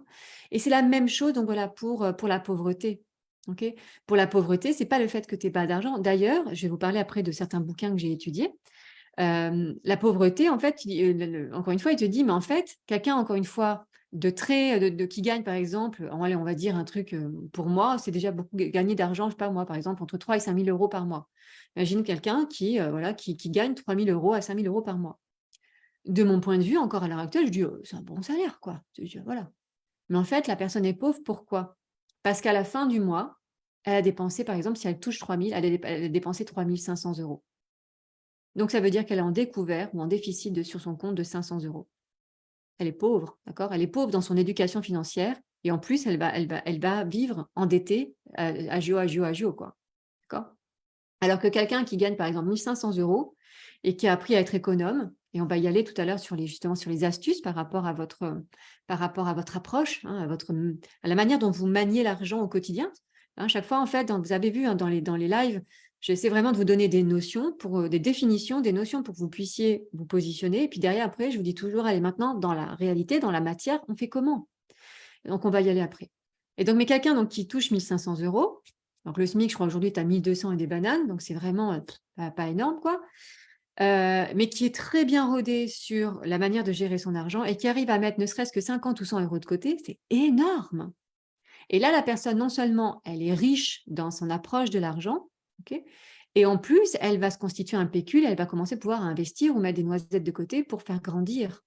Et c'est la même chose, donc voilà, pour la pauvreté. Ok. Pour la pauvreté, c'est pas le fait que tu n'aies pas d'argent. D'ailleurs, je vais vous parler après de certains bouquins que j'ai étudiés. La pauvreté, en fait, encore une fois, il te dit, mais en fait, quelqu'un, encore une fois, qui gagne, par exemple, allez, on va dire un truc, pour moi, c'est déjà beaucoup gagner d'argent, je sais pas moi, par exemple, entre 3 et 5 000 euros par mois. Imagine quelqu'un voilà, qui gagne 3 000 euros à 5 000 euros par mois. De mon point de vue, encore à l'heure actuelle, je dis, c'est un bon salaire, quoi. Voilà. Mais en fait, la personne est pauvre, pourquoi? Parce qu'à la fin du mois, elle a dépensé, par exemple, si elle touche 3 000, elle a dépensé 3 500 euros. Donc, ça veut dire qu'elle est en découvert ou en déficit sur son compte de 500 euros. Elle est pauvre, d'accord? Elle est pauvre dans son éducation financière et en plus, elle va vivre endettée, agio, quoi. D'accord? Alors que quelqu'un qui gagne, par exemple, 1 500 euros et qui a appris à être économe, et on va y aller tout à l'heure justement sur les astuces par rapport à votre approche, hein, à la manière dont vous maniez l'argent au quotidien. Hein, chaque fois, en fait, vous avez vu, hein, dans les lives, j'essaie vraiment de vous donner des notions, des définitions, des notions pour que vous puissiez vous positionner. Et puis derrière, après, je vous dis toujours, allez, maintenant, dans la réalité, dans la matière, on fait comment? Donc, on va y aller après. Et donc, mais quelqu'un donc, qui touche 1 500 euros, donc le SMIC, je crois aujourd'hui, tu as 1 200 et des bananes, donc c'est vraiment pas énorme, quoi. Mais qui est très bien rodé sur la manière de gérer son argent et qui arrive à mettre ne serait-ce que 50 ou 100 euros de côté, c'est énorme. Et là, la personne, non seulement elle est riche dans son approche de l'argent, ok, et en plus, elle va se constituer un pécule, elle va commencer à pouvoir investir ou mettre des noisettes de côté pour faire grandir.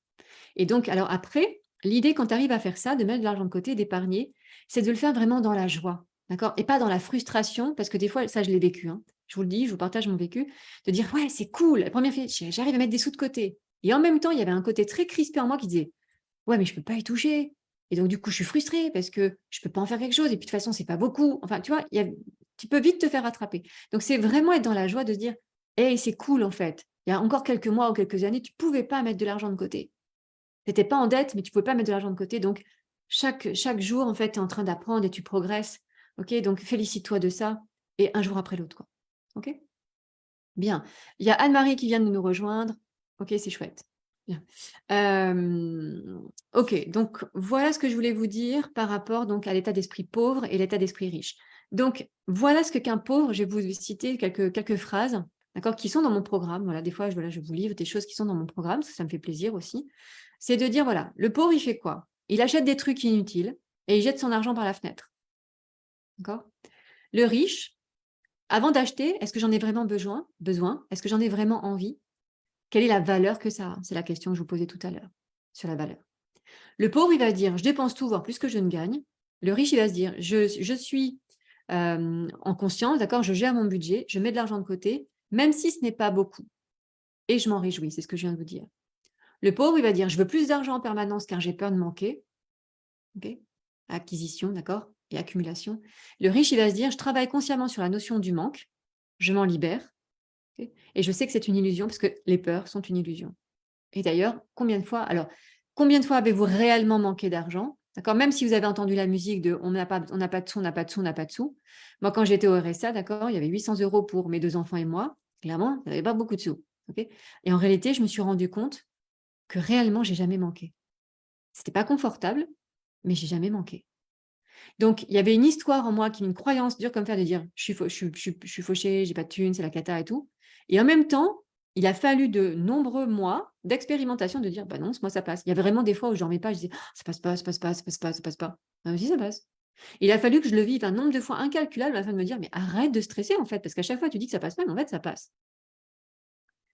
Et donc, alors après, l'idée quand tu arrives à faire ça, de mettre de l'argent de côté, d'épargner, c'est de le faire vraiment dans la joie, d'accord? Et pas dans la frustration, parce que des fois, ça, je l'ai vécu, hein. Je vous le dis, je vous partage mon vécu, de dire, ouais, c'est cool, la première fois, j'arrive à mettre des sous de côté. Et en même temps, il y avait un côté très crispé en moi qui disait, ouais, mais je peux pas y toucher. Et donc, du coup, je suis frustrée parce que je peux pas en faire quelque chose. Et puis, de toute façon, c'est pas beaucoup. Enfin, tu vois, tu peux vite te faire rattraper. Donc, c'est vraiment être dans la joie de se dire, hey, c'est cool, en fait. Il y a encore quelques mois ou quelques années, tu pouvais pas mettre de l'argent de côté. Tu n'étais pas en dette, mais tu ne pouvais pas mettre de l'argent de côté. Donc, chaque jour, en fait, tu es en train d'apprendre et tu progresses. OK? Donc, félicite-toi de ça. Et un jour après l'autre, quoi. OK? Bien. Il y a Anne-Marie qui vient de nous rejoindre. OK, c'est chouette. Bien. OK, donc voilà ce que je voulais vous dire par rapport donc à l'état d'esprit pauvre et l'état d'esprit riche. Donc, voilà ce qu'un pauvre, je vais vous citer quelques phrases, d'accord, qui sont dans mon programme. Voilà, des fois, je vous livre des choses qui sont dans mon programme, ça me fait plaisir aussi. C'est de dire, voilà, le pauvre, il fait quoi? Il achète des trucs inutiles et il jette son argent par la fenêtre. D'accord? Le riche, avant d'acheter, est-ce que j'en ai vraiment besoin? Est-ce que j'en ai vraiment envie? Quelle est la valeur que ça a? C'est la question que je vous posais tout à l'heure, sur la valeur. Le pauvre, il va se dire: «Je dépense tout, voire plus que je ne gagne». Le riche, il va se dire: «Je suis, en conscience, d'accord, je gère mon budget, je mets de l'argent de côté, même si ce n'est pas beaucoup et je m'en réjouis», c'est ce que je viens de vous dire. Le pauvre, il va dire: «Je veux plus d'argent en permanence car j'ai peur de manquer». OK? Acquisition, d'accord? Et accumulation. Le riche, il va se dire: «Je travaille consciemment sur la notion du manque, je m'en libère, OK? Et je sais que c'est une illusion parce que les peurs sont une illusion». Et d'ailleurs, combien de fois avez-vous réellement manqué d'argent? D'accord? Même si vous avez entendu la musique de on n'a pas de sous, on n'a pas de sous, on n'a pas de sous. Moi, quand j'étais au RSA, d'accord, il y avait 800 € pour mes 2 enfants et moi. Clairement, il n'y avait pas beaucoup de sous. OK? Et en réalité, je me suis rendu compte que réellement, j'ai jamais manqué. C'était pas confortable, mais j'ai jamais manqué. Donc, il y avait une histoire en moi, une croyance dure comme fer de dire: Je suis fauchée, j'ai pas de thunes, c'est la cata et tout». Et en même temps, il a fallu de nombreux mois d'expérimentation de dire: «Bah non, moi ça passe». Il y avait vraiment des fois où je dormais pas, je disais: «Ah, ça passe pas, ça passe pas, ça passe pas, ça passe pas». Ah si, ça passe. Il a fallu que je le vive un nombre de fois incalculable afin de me dire: «Mais arrête de stresser en fait, parce qu'à chaque fois tu dis que ça passe pas, mais en fait ça passe».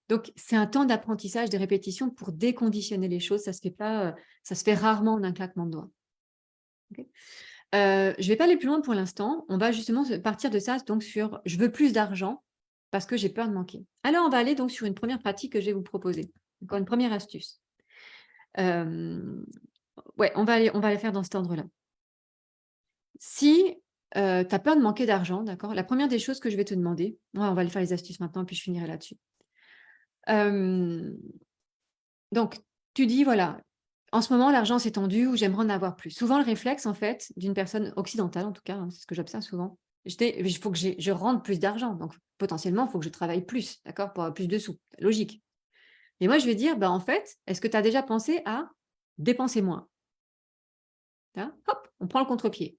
Donc c'est un temps d'apprentissage, de répétition pour déconditionner les choses. Ça se fait pas, ça se fait rarement en un claquement de doigts. OK? Je vais pas aller plus loin pour l'instant. On va justement se partir de ça, donc sur: «Je veux plus d'argent parce que j'ai peur de manquer». Alors on va aller donc sur une première pratique que je vais vous proposer. Encore une première astuce. Hem, ouais, on va la faire dans cet ordre-là. Si, tu as peur de manquer d'argent, d'accord? La première des choses que je vais te demander, ouais, on va aller faire les astuces maintenant, puis je finirai là-dessus. Hem, donc tu dis: «Voilà, en ce moment l'argent s'est tendu ou j'aimerais en avoir plus». Souvent le réflexe en fait d'une personne occidentale en tout cas, hein, c'est ce que j'observe souvent. Il faut que je rentre plus d'argent, donc potentiellement, il faut que je travaille plus, d'accord? Pour avoir plus de sous, logique. Et moi je vais dire: «Bah, en fait, est-ce que tu as déjà pensé à dépenser moins?» Hein? Hop, on prend le contre-pied.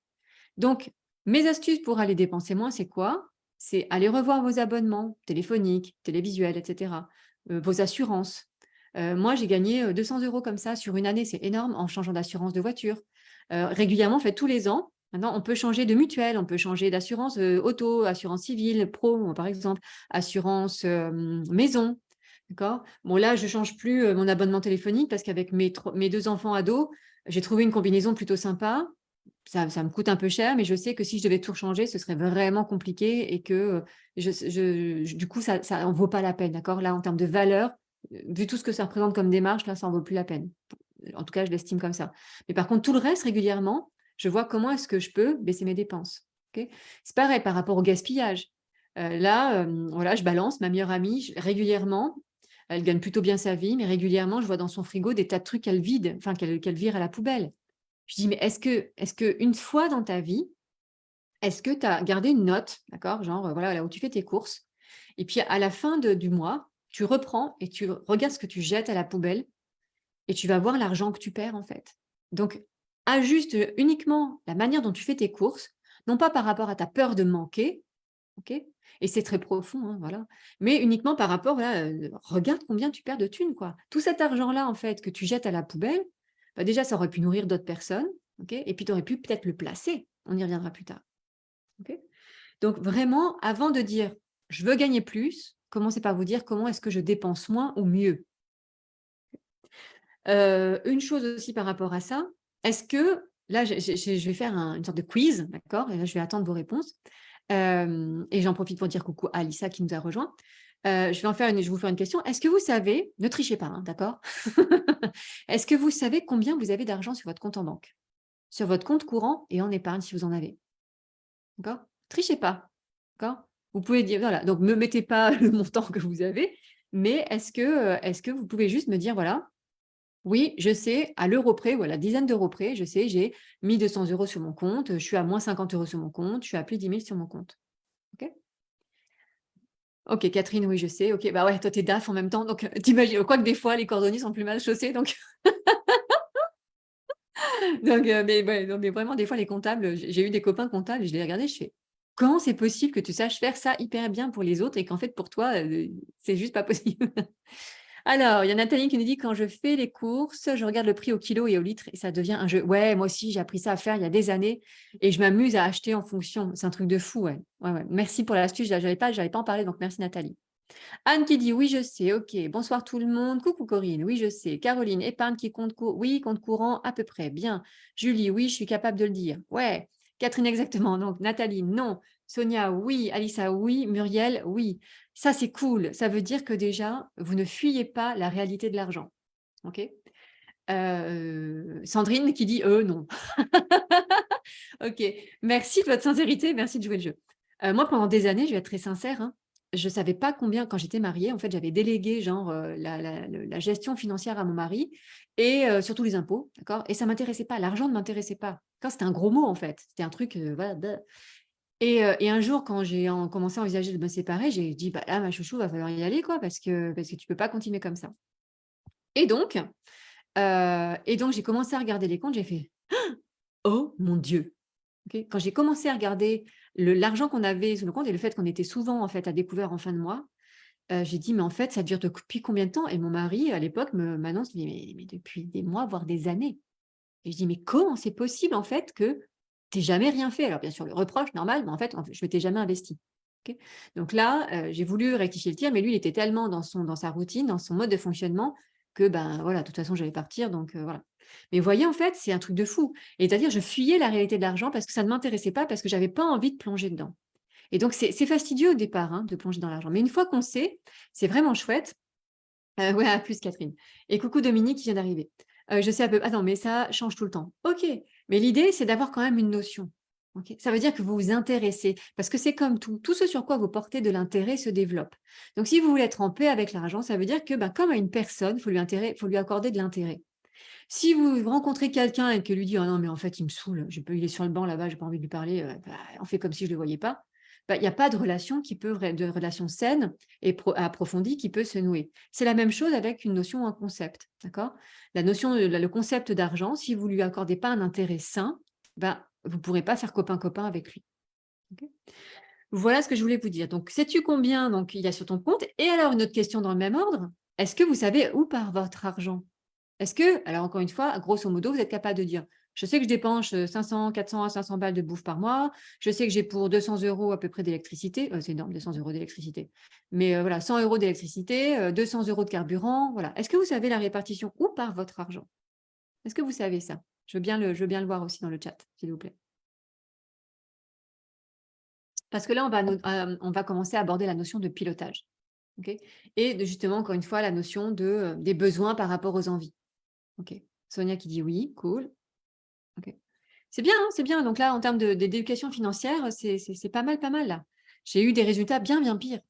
Donc, mes astuces pour aller dépenser moins, c'est quoi? C'est aller revoir vos abonnements téléphoniques, télévisuels, et cetera, vos assurances. Moi, j'ai gagné, 200 € comme ça sur une année, c'est énorme, en changeant d'assurance de voiture. Régulièrement, en fait, tous les ans, maintenant, on peut changer de mutuelle, on peut changer d'assurance, auto, assurance civile, pro, moi, par exemple, assurance, maison, d'accord? Bon, là, je change plus, mon abonnement téléphonique parce qu'avec mes 2 enfants ados, j'ai trouvé une combinaison plutôt sympa. Ça me coûte un peu cher, mais je sais que si je devais tout changer, ce serait vraiment compliqué et que, du coup, ça en vaut pas la peine, d'accord? Là, en termes de valeur, vu tout ce que ça représente comme démarche, là, ça en vaut plus la peine. En tout cas, je l'estime comme ça. Mais par contre, tout le reste, régulièrement, je vois comment est-ce que je peux baisser mes dépenses, OK? C'est pareil par rapport au gaspillage. Là, voilà, je balance ma meilleure amie, régulièrement, elle gagne plutôt bien sa vie, mais régulièrement, je vois dans son frigo des tas de trucs qu'elle vide, enfin qu'elle vire à la poubelle. Je dis: «Mais est-ce que une fois dans ta vie, est-ce que tu as gardé une note?» d'accord? Genre, voilà, là où tu fais tes courses et puis à la fin du mois, tu reprends et tu regardes ce que tu jettes à la poubelle et tu vas voir l'argent que tu perds, en fait. Donc ajuste, uniquement la manière dont tu fais tes courses, non pas par rapport à ta peur de manquer, OK? Et c'est très profond, hein, voilà, mais uniquement par rapport, voilà, regarde combien tu perds de thunes, quoi. Tout cet argent-là, en fait, que tu jettes à la poubelle, bah, déjà, ça aurait pu nourrir d'autres personnes, OK? Et puis tu aurais pu peut-être le placer. On y reviendra plus tard, OK? Donc vraiment, avant de dire: «Je veux gagner plus», commencez par vous dire: «Comment est-ce que je dépense moins ou mieux?» Une chose aussi par rapport à ça, est-ce que là, je vais faire une sorte de quiz, d'accord? Et là, je vais attendre vos réponses. Et j'en profite pour dire coucou à Alissa qui nous a rejoint. Je vais vous faire une question. Est-ce que vous savez, ne trichez pas, hein, d'accord? Est-ce que vous savez combien vous avez d'argent sur votre compte en banque? Sur votre compte courant et en épargne si vous en avez, d'accord? Trichez pas, d'accord? Vous pouvez dire voilà, donc me mettez pas le montant que vous avez, mais est-ce que vous pouvez juste me dire voilà, oui, je sais, à l'euro près ou à la dizaine d'euros près, je sais, j'ai mis 200 € sur mon compte, je suis à moins 50 € sur mon compte, je suis à plus 10 000 sur mon compte. OK? OK, Catherine, oui, je sais. OK, bah ouais, toi, tu es DAF en même temps, donc tu quoique des fois, les cordonniers sont plus mal chaussés, donc donc mais ouais, non, mais vraiment, des fois, les comptables, j'ai eu des copains comptables et je les regardais, je fais: Comment c'est possible que tu saches faire ça hyper bien pour les autres et qu'en fait, pour toi, c'est juste pas possible? Alors, il y a Nathalie qui nous dit: «Quand je fais les courses, je regarde le prix au kilo et au litre et ça devient un jeu». Ouais, moi aussi, j'ai appris ça à faire il y a des années et je m'amuse à acheter en fonction. C'est un truc de fou, ouais. Ouais, ouais. Merci pour l'astuce, j'avais pas en parlé, donc merci Nathalie. Anne qui dit: «Oui, je sais, OK. Bonsoir tout le monde. Coucou Corinne, oui, je sais. Caroline, épargne qui compte oui, compte courant à peu près. Bien. Julie, oui, je suis capable de le dire. Ouais. Catherine, exactement. Donc Nathalie, non. Sonia, oui. Alissa, oui. Muriel, oui. Ça, c'est cool. Ça veut dire que déjà, vous ne fuyez pas la réalité de l'argent. OK? Sandrine qui dit: non». OK. Merci de votre sincérité, merci de jouer le jeu. Moi, pendant des années, je vais être très sincère, hein, je savais pas combien quand j'étais mariée, en fait, j'avais délégué genre, la gestion financière à mon mari et surtout les impôts, d'accord? Et ça m'intéressait pas, l'argent ne m'intéressait pas. Quand c'était un gros mot, en fait, c'était un truc, voilà, et un jour, quand j'ai commencé à envisager de me séparer, j'ai dit: «Bah, là, ma chouchou, va falloir y aller, quoi, parce que tu peux pas continuer comme ça». Et donc j'ai commencé à regarder les comptes, j'ai fait: «Oh mon Dieu!» OK? Quand j'ai commencé à regarder l'argent qu'on avait sur le compte et le fait qu'on était souvent, en fait, à découvert en fin de mois, j'ai dit: «Mais en fait, ça dure depuis combien de temps?» Et mon mari, à l'époque, m'annonce, il dit: «Mais depuis des mois, voire des années». Et je dis: «Mais comment c'est possible, en fait, que tu jamais rien fait?» Alors bien sûr, le reproche normal, mais en fait, je m'étais jamais investie. OK? Donc là, j'ai voulu rectifier le tir, mais lui, il était tellement dans sa routine, dans son mode de fonctionnement que, ben, voilà, de toute façon, j'allais partir donc voilà. Mais vous voyez, en fait, c'est un truc de fou et c'est-à-dire je fuyais la réalité de l'argent parce que ça ne m'intéressait pas, parce que j'avais pas envie de plonger dedans et donc c'est fastidieux au départ, hein, de plonger dans l'argent. Mais une fois qu'on sait, c'est vraiment chouette. Ouais, à plus Catherine et coucou Dominique qui vient d'arriver. Je sais un peu ah non, mais ça change tout le temps. OK, mais l'idée, c'est d'avoir quand même une notion. OK? Ça veut dire que vous vous intéressez parce que c'est comme tout ce sur quoi vous portez de l'intérêt se développe. Donc si vous voulez être en paix avec l'argent, ça veut dire que, bah, comme à une personne, faut lui accorder de l'intérêt. Si vous rencontrez quelqu'un et que lui dit: «Ah non, mais en fait, il me saoule, j'ai pas il est sur le banc là-bas, j'ai pas envie de lui parler», bah, on fait comme si je le voyais pas. Bah, il y a pas de relation qui peut de relation saine et approfondie qui peut se nouer. C'est la même chose avec une notion ou un concept, d'accord? La notion, le concept d'argent, si vous lui accordez pas un intérêt sain, ben, vous pourrez pas faire copain-copain avec lui, OK? Voilà ce que je voulais vous dire. Donc, sais-tu combien donc il y a sur ton compte? Et alors une autre question dans le même ordre, est-ce que vous savez où part votre argent? Est-ce que alors encore une fois, grosso modo, vous êtes capable de dire: «Je sais que je dépense, 500, 400 à 500 balles de bouffe par mois. Je sais que j'ai pour 200 € à peu près d'électricité», c'est énorme 200 € d'électricité, mais voilà 100 € d'électricité, 200 € de carburant, voilà. Est-ce que vous savez la répartition où part votre argent? Est-ce que vous savez ça? Je veux bien le voir aussi dans le chat, s'il vous plaît. Parce que là, on va commencer à aborder la notion de pilotage, OK? Et de justement, encore une fois, la notion des besoins par rapport aux envies. OK. Sonia qui dit: «Oui, cool». OK. C'est bien, hein, c'est bien. Donc là, en termes d'éducation financière, c'est pas mal, pas mal là. J'ai eu des résultats bien, bien pires.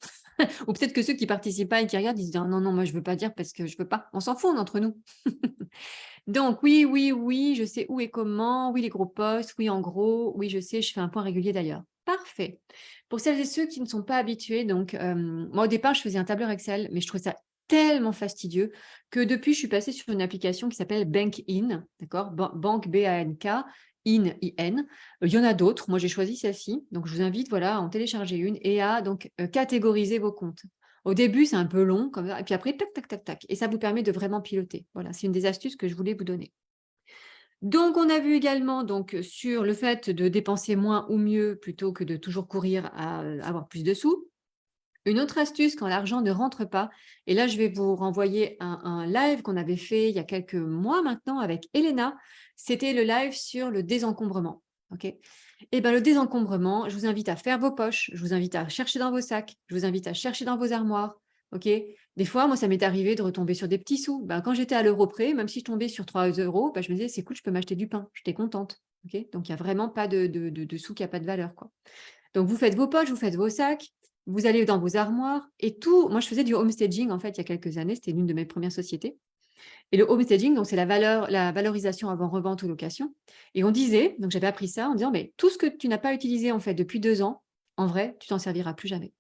Ou peut-être que ceux qui participent pas et qui regardent, ils se disent: «Ah non, non, moi je veux pas dire parce que je veux pas». On s'en fout, on est entre nous. Donc oui, oui, oui, je sais où et comment, oui les gros postes, oui en gros, oui je sais, je fais un point régulier d'ailleurs. Parfait. Pour celles et ceux qui ne sont pas habitués, donc moi au départ je faisais un tableur Excel, mais je trouvais ça tellement fastidieux que depuis je suis passée sur une application qui s'appelle BankIn, d'accord? Banque B-A-N-K, In. Il y en a d'autres, moi j'ai choisi celle-ci, donc je vous invite voilà à en télécharger une et à donc catégoriser vos comptes. Au début, c'est un peu long comme ça et puis après tac, tac, tac, tac et ça vous permet de vraiment piloter. Voilà, c'est une des astuces que je voulais vous donner. Donc on a vu également donc sur le fait de dépenser moins ou mieux plutôt que de toujours courir à, avoir plus de sous. Une autre astuce quand l'argent ne rentre pas et là je vais vous renvoyer un live qu'on avait fait il y a quelques mois maintenant avec Elena. C'était le live sur le désencombrement, OK? Et ben, le désencombrement, je vous invite à faire vos poches, je vous invite à chercher dans vos sacs, je vous invite à chercher dans vos armoires, OK? Des fois, moi, ça m'est arrivé de retomber sur des petits sous. Ben, quand j'étais à l'euro près, même si je tombais sur 3 €, ben, je me disais: «C'est cool, je peux m'acheter du pain». J'étais contente, OK? Donc il y a vraiment pas de sous qui a pas de valeur, quoi. Donc vous faites vos poches, vous faites vos sacs, vous allez dans vos armoires et tout moi, je faisais du homestaging, en fait, il y a quelques années, c'était l'une de mes premières sociétés et le homestaging, donc c'est la valorisation avant revente ou location et on disait donc j'avais appris ça en disant: «Mais tout ce que tu n'as pas utilisé, en fait, depuis 2 ans, en vrai, tu t'en serviras plus jamais».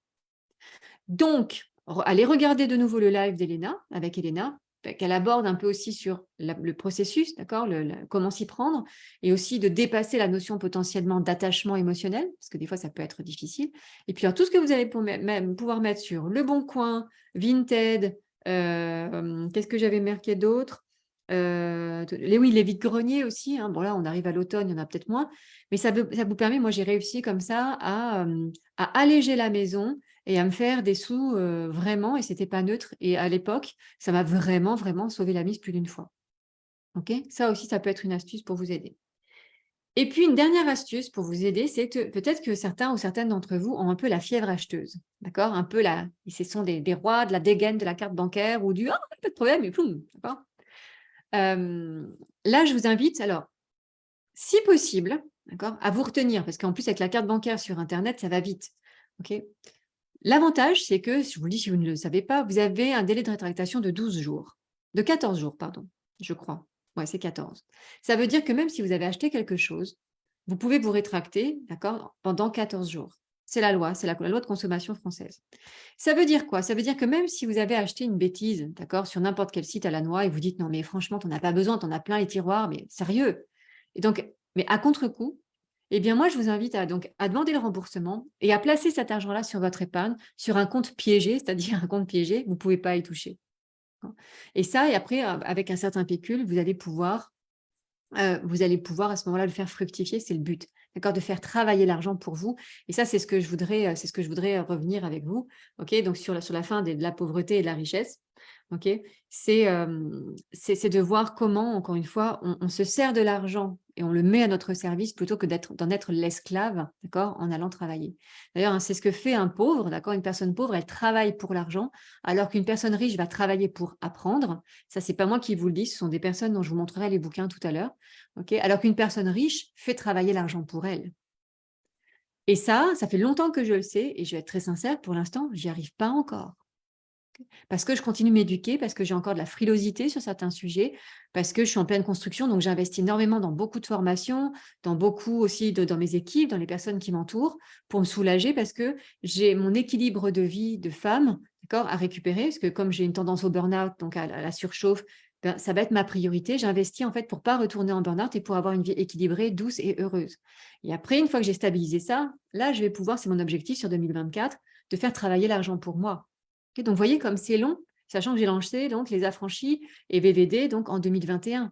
Donc allez regarder de nouveau le live d'Elena, avec Elena qu'elle aborde un peu aussi sur le processus, d'accord, comment s'y prendre, et aussi de dépasser la notion potentiellement d'attachement émotionnel, parce que des fois, ça peut être difficile. Et puis, alors, tout ce que vous allez même pouvoir mettre sur Le Bon Coin, Vinted, qu'est-ce que j'avais marqué d'autre? Oui, les vides-greniers aussi, hein. Bon, là, on arrive à l'automne, il y en a peut-être moins, mais ça vous permet, moi, j'ai réussi comme ça à alléger la maison et à me faire des sous vraiment, et c'était pas neutre. Et à l'époque, ça m'a vraiment, vraiment sauvé la mise plus d'une fois. OK? Ça aussi, ça peut être une astuce pour vous aider. Et puis une dernière astuce pour vous aider, c'est que peut-être que certains ou certaines d'entre vous ont un peu la fièvre acheteuse. D'accord? Un peu ce sont des rois de la dégaine de la carte bancaire ou du «Ah, pas de problème» et poum, d'accord? Là, je vous invite alors, si possible, d'accord, à vous retenir parce qu'en plus avec la carte bancaire sur internet, ça va vite. OK? L'avantage, c'est que, je vous le dis si vous ne le savez pas, vous avez un délai de rétractation de 12 jours. De 14 jours, pardon, je crois. Ouais, c'est 14. Ça veut dire que même si vous avez acheté quelque chose, vous pouvez vous rétracter, d'accord, pendant 14 jours. C'est la loi, c'est la loi de consommation française. Ça veut dire quoi? Ça veut dire que même si vous avez acheté une bêtise, d'accord, sur n'importe quel site à la noix et vous dites: «Non mais franchement, tu en as pas besoin, tu en as plein les tiroirs, mais sérieux?» Et donc mais à contre-coup, eh bien moi je vous invite à demander le remboursement et à placer cet argent-là sur votre épargne, sur un compte piégé, c'est-à-dire un compte piégé, vous ne pouvez pas y toucher. Hein. Et ça et après, avec un certain pécule, vous allez pouvoir à ce moment-là le faire fructifier, c'est le but, d'accord? De faire travailler l'argent pour vous et ça, c'est ce que je voudrais revenir avec vous, OK? Donc sur la fin de la pauvreté et de la richesse, OK? C'est de voir comment, encore une fois, on se sert de l'argent et on le met à notre service plutôt que d'en être l'esclave, d'accord? En allant travailler. D'ailleurs, hein, c'est ce que fait un pauvre, d'accord? Une personne pauvre, elle travaille pour l'argent, alors qu'une personne riche va travailler pour apprendre. Ça, c'est pas moi qui vous le dis, ce sont des personnes dont je vous montrerai les bouquins tout à l'heure. OK? Alors qu'une personne riche fait travailler l'argent pour elle. Et ça fait longtemps que je le sais et je vais être très sincère, pour l'instant, j'y arrive pas encore. Parce que je continue de m'éduquer, parce que j'ai encore de la frilosité sur certains sujets, parce que je suis en pleine construction, donc j'investis énormément dans beaucoup de formations, dans beaucoup aussi dans mes équipes, dans les personnes qui m'entourent, pour me soulager parce que j'ai mon équilibre de vie de femme, d'accord, à récupérer, parce que comme j'ai une tendance au burn-out, donc à la surchauffe, ben, ça va être ma priorité. J'investis en fait pour pas retourner en burn-out et pour avoir une vie équilibrée, douce et heureuse. Et après, une fois que j'ai stabilisé ça, là, je vais pouvoir, c'est mon objectif sur 2024, de faire travailler l'argent pour moi. OK, donc vous voyez comme c'est long, sachant que j'ai lancé donc les affranchis et VVD donc en 2021.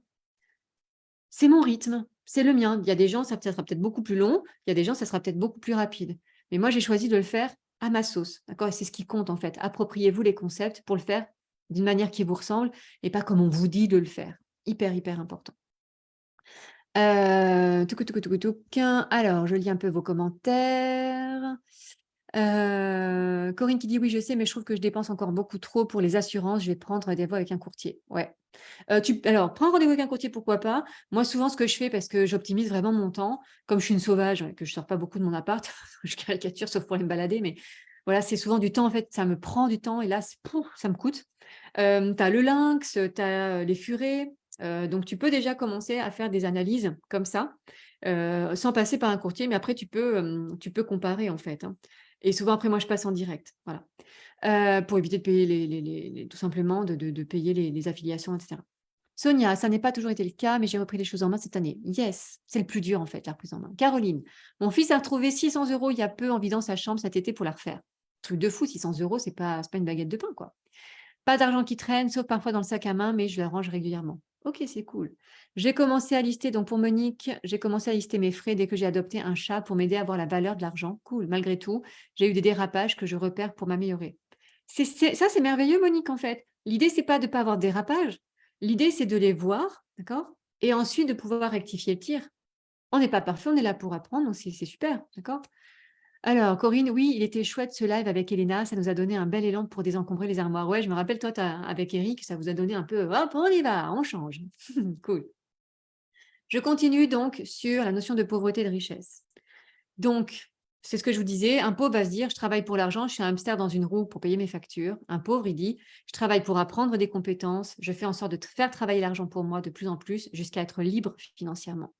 C'est mon rythme, c'est le mien. Il y a des gens, ça sera peut-être beaucoup plus long, il y a des gens, ça sera peut-être beaucoup plus rapide. Mais moi, j'ai choisi de le faire à ma sauce, d'accord? Et c'est ce qui compte en fait. Appropriez-vous les concepts pour le faire d'une manière qui vous ressemble et pas comme on vous dit de le faire. Hyper, hyper important. Touc, touc, touc, touc. Alors, je lis un peu vos commentaires. Corinne qui dit: «Oui, je sais, mais je trouve que je dépense encore beaucoup trop pour les assurances. Je vais prendre rendez-vous avec un courtier». Ouais. Alors, prendre rendez-vous avec un courtier, pourquoi pas. Moi, souvent, ce que je fais, parce que j'optimise vraiment mon temps, comme je suis une sauvage, que je sors pas beaucoup de mon appart, je caricature sauf pour aller me balader, mais voilà, c'est souvent du temps, en fait, ça me prend du temps et là, pouf, ça me coûte. Tu as le lynx, tu as les furets, donc tu peux déjà commencer à faire des analyses comme ça, sans passer par un courtier, mais après tu peux comparer, en fait, hein, et souvent après moi je passe en direct, voilà. Pour éviter de payer tout simplement de payer les affiliations et cetera. Sonia: «Ça n'est pas toujours été le cas, mais j'ai repris les choses en main cette année». Yes, c'est le plus dur en fait, la reprise en main. Caroline: «Mon fils a retrouvé 600 € il y a peu en vidant sa chambre cet été pour la refaire». Truc de fou, 600 €, c'est pas une baguette de pain, quoi. Pas d'argent qui traîne, sauf parfois dans le sac à main, mais je le range régulièrement. OK, c'est cool. J'ai commencé à lister, donc pour Monique, j'ai commencé à lister mes frais dès que j'ai adopté un chat pour m'aider à voir la valeur de l'argent. Cool. Malgré tout, j'ai eu des dérapages que je repère pour m'améliorer. Ça, c'est merveilleux, Monique, en fait. L'idée, c'est pas de ne pas avoir de dérapage. L'idée, c'est de les voir, d'accord? Et ensuite de pouvoir rectifier le tir. On n'est pas parfait, on est là pour apprendre, donc c'est super, d'accord? Alors, Corinne, oui, il était chouette ce live avec Elena. Ça nous a donné un bel élan pour désencombrer les armoires. Ouais, je me rappelle, toi, avec Eric, ça vous a donné un peu, hop, on y va, on change. Cool. Je continue donc sur la notion de pauvreté et de richesse. Donc, c'est ce que je vous disais, un pauvre va se dire, je travaille pour l'argent, je suis un hamster dans une roue pour payer mes factures. Un pauvre, il dit, je travaille pour apprendre des compétences, je fais en sorte de faire travailler l'argent pour moi de plus en plus jusqu'à être libre financièrement.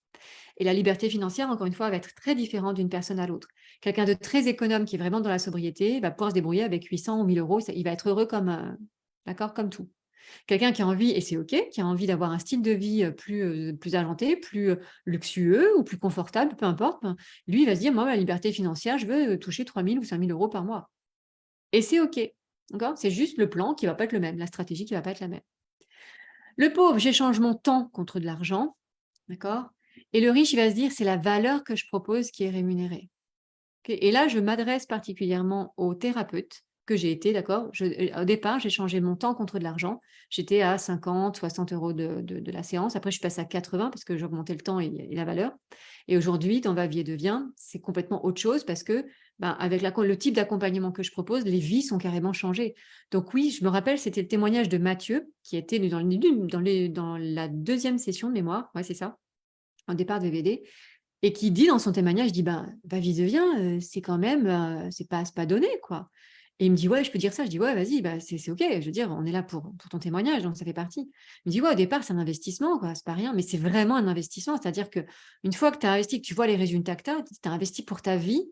Et la liberté financière, encore une fois, va être très différente d'une personne à l'autre. Quelqu'un de très économe qui est vraiment dans la sobriété va pouvoir se débrouiller avec 800 ou 1000 euros. Il va être heureux comme, d'accord, comme tout. Quelqu'un qui a envie, et c'est OK, qui a envie d'avoir un style de vie plus argenté, plus luxueux ou plus confortable, peu importe, ben, lui, il va se dire, moi, ma liberté financière, je veux toucher 3 000 ou 5 000 € par mois. Et c'est OK. D'accord. C'est juste le plan qui ne va pas être le même, la stratégie qui ne va pas être la même. Le pauvre, j'échange mon temps contre de l'argent. D'accord. Et le riche, il va se dire, c'est la valeur que je propose qui est rémunérée. OK. Et là, je m'adresse particulièrement aux thérapeutes que j'ai été, d'accord. Au départ, j'ai changé mon temps contre de l'argent. J'étais à 50, 60 € de la séance. Après, je suis passée à 80 parce que j'ai augmenté le temps et la valeur. Et aujourd'hui, dans Va vie et devient, c'est complètement autre chose parce que ben, avec le type d'accompagnement que je propose, les vies sont carrément changées. Donc oui, je me rappelle, c'était le témoignage de Mathieu qui était dans la deuxième session de mémoire. Ouais, c'est ça, en départ de VVD. Et qui dit dans son témoignage, il dit: «Ben, va vie devient, c'est quand même, c'est pas donné, quoi». Et il me dit: «Ouais, je peux dire ça?» Je dis: «Ouais, vas-y, bah, c'est OK, je veux dire, on est là pour ton témoignage, donc ça fait partie». Il me dit: «Ouais, au départ, c'est un investissement, quoi, c'est pas rien», mais c'est vraiment un investissement. C'est-à-dire que une fois que tu as investi, que tu vois les résultats que tu as investi pour ta vie,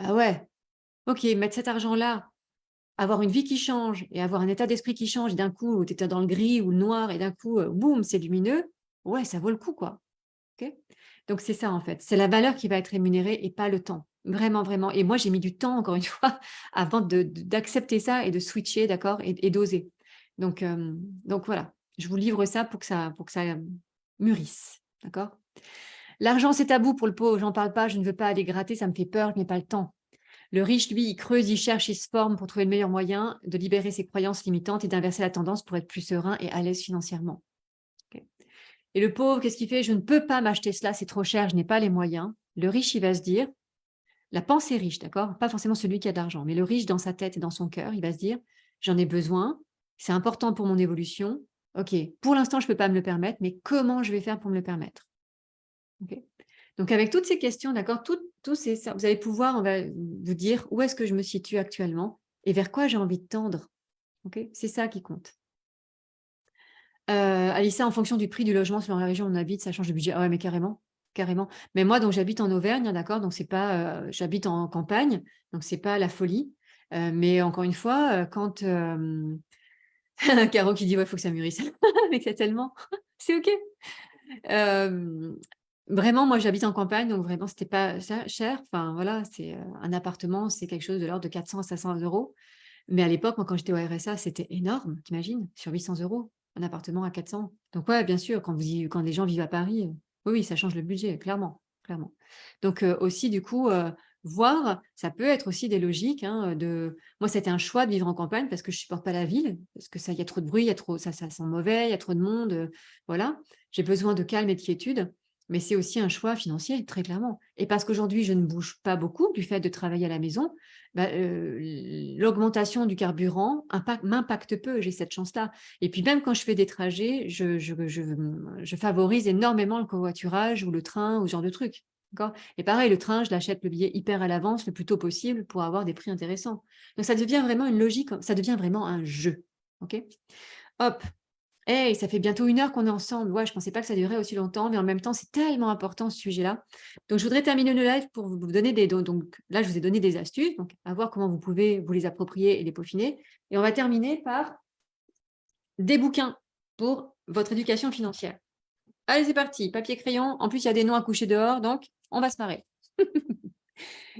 ah ouais, OK, mettre cet argent-là, avoir une vie qui change et avoir un état d'esprit qui change, et d'un coup, tu étais dans le gris ou le noir et d'un coup, boum, c'est lumineux, ouais, ça vaut le coup, quoi. OK? Donc c'est ça, en fait. C'est la valeur qui va être rémunérée et pas le temps. Vraiment, vraiment. Et moi, j'ai mis du temps, encore une fois, avant d'accepter ça et de switcher, d'accord? Et d'oser. Donc voilà, je vous livre ça pour que ça mûrisse, d'accord? L'argent, c'est tabou pour le pauvre, j'en parle pas, je ne veux pas aller gratter, ça me fait peur, je n'ai pas le temps. Le riche, lui, il creuse, il cherche, il se forme pour trouver le meilleur moyen de libérer ses croyances limitantes et d'inverser la tendance pour être plus serein et à l'aise financièrement. OK? Et le pauvre, qu'est-ce qu'il fait? Je ne peux pas m'acheter cela, c'est trop cher, je n'ai pas les moyens. Le riche, il va se dire, la pensée riche, d'accord? Pas forcément celui qui a de l'argent, mais le riche dans sa tête et dans son cœur, il va se dire, j'en ai besoin, c'est important pour mon évolution. OK, pour l'instant, je ne peux pas me le permettre, mais comment je vais faire pour me le permettre? OK. Donc, avec toutes ces questions, d'accord, vous allez pouvoir, on va vous dire où est-ce que je me situe actuellement et vers quoi j'ai envie de tendre. OK? C'est ça qui compte. Alissa, en fonction du prix du logement selon la région où on habite, ça change le budget. Ah ouais, mais carrément, carrément. Mais moi, donc j'habite en Auvergne, hein, d'accord? Donc c'est pas, j'habite en campagne, donc c'est pas la folie. Mais encore une fois, quand, Caro qui dit: «Ouais, faut que ça mûrisse». Mais c'est tellement c'est OK. Hem, Vraiment, moi, j'habite en campagne, donc vraiment, c'était pas ça cher. Enfin, voilà, c'est, un appartement, c'est quelque chose de l'ordre de 400 à 500 €. Mais à l'époque, moi, quand j'étais au RSA, c'était énorme, tu sur 800 €, un appartement à 400. Donc ouais, bien sûr, quand les gens vivent à Paris, oui, oui, ça change le budget, clairement, clairement. Donc aussi, du coup, voir, ça peut être aussi des logiques, hein, moi, c'était un choix de vivre en campagne parce que je supporte pas la ville, parce que ça il y a trop de bruit, il y a trop ça sent mauvais, il y a trop de monde, voilà. J'ai besoin de calme et de quiétude, mais c'est aussi un choix financier, très clairement. Et parce qu'aujourd'hui, je ne bouge pas beaucoup du fait de travailler à la maison, bah, l'augmentation du carburant m'impacte peu, j'ai cette chance-là. Et puis même quand je fais des trajets, je favorise énormément le covoiturage ou le train ou ce genre de truc, d'accord? Et pareil, le train, je l'achète le billet hyper à l'avance, le plus tôt possible pour avoir des prix intéressants. Donc ça devient vraiment une logique, ça devient vraiment un jeu, OK? Hop, hey, ça fait bientôt 1 heure qu'on est ensemble. Ouais, je pensais pas que ça durait aussi longtemps, mais en même temps, c'est tellement important ce sujet-là. Donc, je voudrais terminer le live pour vous donner donc là, je vous ai donné des astuces, donc à voir comment vous pouvez vous les approprier et les peaufiner. Et on va terminer par des bouquins pour votre éducation financière. Allez, c'est parti, papier, crayon. En plus, il y a des noms à coucher dehors, donc on va se marrer.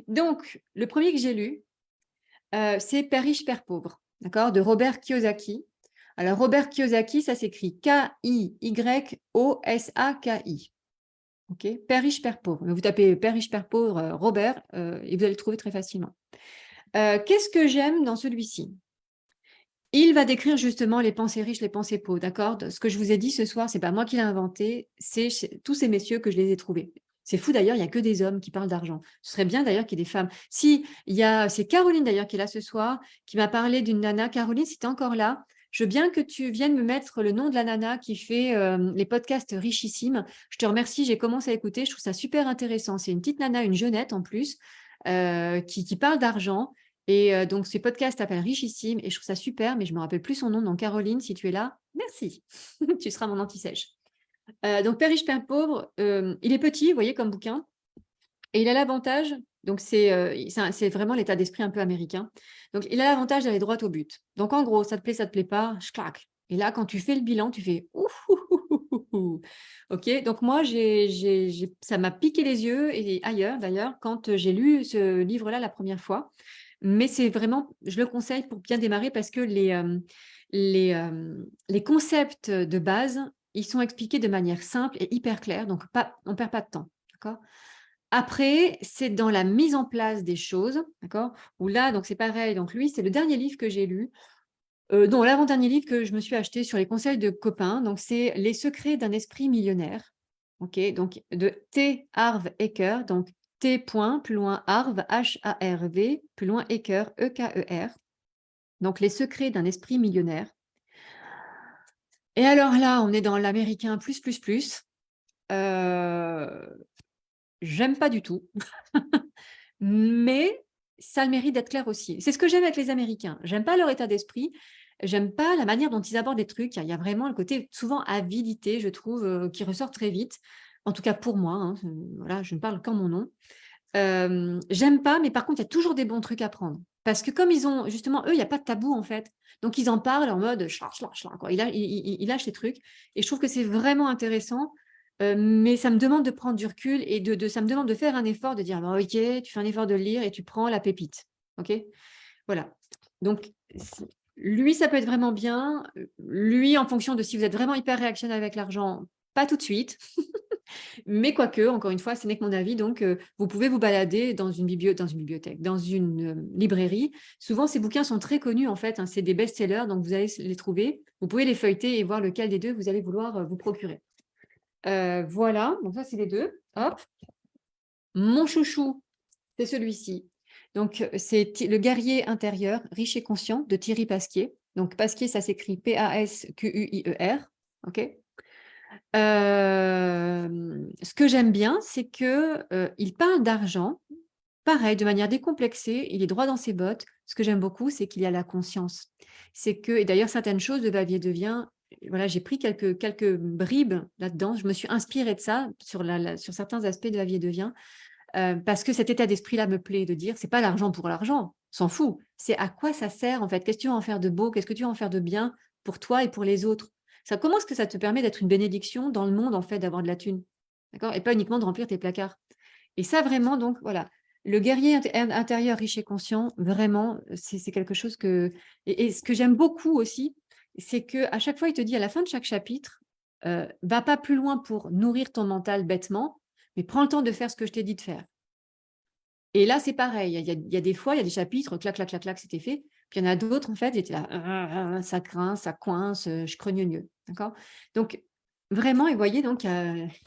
Donc, le premier que j'ai lu, c'est Père riche, Père pauvre, d'accord, de Robert Kiyosaki. Alors, Robert Kiyosaki, ça s'écrit Kiyosaki. OK? Père riche, père pauvre. Mais vous tapez père riche, père pauvre, Robert, et vous allez le trouver très facilement. Qu'est-ce que j'aime dans celui-ci? Il va décrire justement les pensées riches, les pensées pauvres, d'accord? Ce que je vous ai dit ce soir, c'est pas moi qui l'ai inventé, c'est tous ces messieurs que je les ai trouvés. C'est fou d'ailleurs, il y a que des hommes qui parlent d'argent. Ce serait bien d'ailleurs qu'il y ait des femmes. Si, c'est Caroline d'ailleurs qui est là ce soir, qui m'a parlé d'une nana. Caroline, si tu es encore là, je veux bien que tu viennes me mettre le nom de la nana qui fait les podcasts richissimes. Je te remercie, j'ai commencé à écouter, je trouve ça super intéressant. C'est une petite nana, une jeunette en plus, qui parle d'argent. Et donc ce podcast s'appelle Richissime et je trouve ça super, mais je me rappelle plus son nom. Donc Caroline, si tu es là, merci. Tu seras mon anti-sèche. Donc Père riche, Père pauvre, il est petit, vous voyez, comme bouquin, et il a l'avantage, donc c'est vraiment l'état d'esprit un peu américain. Donc il a l'avantage d'aller droit au but. Donc en gros, ça te plaît pas, clac. Et là, quand tu fais le bilan, tu fais ouh, OK, donc moi, ça m'a piqué les yeux et ailleurs d'ailleurs quand j'ai lu ce livre-là la première fois. Mais c'est vraiment, je le conseille pour bien démarrer parce que les concepts de base, ils sont expliqués de manière simple et hyper claire, donc pas, on perd pas de temps, d'accord? Après, c'est dans la mise en place des choses, d'accord? Où là, donc c'est pareil, donc lui, c'est le dernier livre que j'ai lu. Non, l'avant-dernier livre que je me suis acheté sur les conseils de copains, donc c'est «Les secrets d'un esprit millionnaire». OK, donc de T. Harv Eker, donc T. plus loin Harv, Harv, plus loin Eker, Eker. Donc «Les secrets d'un esprit millionnaire». Et alors là, on est dans l'américain plus, plus, plus. J'aime pas du tout, mais ça a le mérite d'être clair aussi. C'est ce que j'aime avec les Américains. J'aime pas leur état d'esprit, j'aime pas la manière dont ils abordent les trucs. Il y a vraiment le côté souvent avidité, je trouve, qui ressort très vite. En tout cas pour moi, hein, voilà, je ne parle qu'en mon nom. J'aime pas, mais par contre, il y a toujours des bons trucs à prendre. Parce que comme ils ont justement, eux, il y a pas de tabou, en fait. Donc ils en parlent en mode schla schla schla, quoi. Ils lâchent les trucs et je trouve que c'est vraiment intéressant, mais ça me demande de prendre du recul et de ça me demande de faire un effort, de dire: «Bon OK», tu fais un effort de le lire et tu prends la pépite. OK? Voilà. Donc c lui, ça peut être vraiment bien, lui, en fonction de si vous êtes vraiment hyper réactionnaire avec l'argent, pas tout de suite. Mais quoique, encore une fois, ce n'est que mon avis, donc vous pouvez vous balader dans une bibliothèque, dans une, librairie. Souvent, ces bouquins sont très connus, en fait, hein, c'est des best-sellers, donc vous allez les trouver. Vous pouvez les feuilleter et voir lequel des 2 vous allez vouloir, vous procurer. Voilà, donc ça, c'est les 2. Hop. Mon chouchou, c'est celui-ci. Donc c'est Ti Le guerrier intérieur, riche et conscient de Thierry Pasquier. Donc Pasquier, ça s'écrit Pasquier, OK? Ce que j'aime bien, c'est que, il parle d'argent, pareil, de manière décomplexée, il est droit dans ses bottes. Ce que j'aime beaucoup, c'est qu'il y a la conscience. C'est que et d'ailleurs certaines choses de Bavier devient, voilà, j'ai pris quelques bribes là-dedans. Je me suis inspirée de ça sur certains aspects de Bavier devient, parce que cet état d'esprit-là me plaît, de dire: «C'est pas l'argent pour l'argent, on s'en fout. C'est à quoi ça sert en fait? Qu'est-ce que tu vas en faire de beau? Qu'est-ce que tu vas en faire de bien pour toi et pour les autres?» Comment est-ce que ça te permet d'être une bénédiction dans le monde en fait, d'avoir de la thune? D'accord? Et pas uniquement de remplir tes placards. Et ça vraiment donc voilà, le guerrier intérieur riche et conscient, vraiment, c'est quelque chose que et ce que j'aime beaucoup aussi, c'est que à chaque fois, il te dit à la fin de chaque chapitre, «Va pas plus loin pour nourrir ton mental bêtement, mais prends le temps de faire ce que je t'ai dit de faire». Et là, c'est pareil, il y a des fois, il y a des chapitres, clac, clac, clac, clac, c'était fait. Puis il y en a d'autres, en fait, j'étais là: ça craint, ça coince, je crogne, d'accord? Donc vraiment et vous voyez donc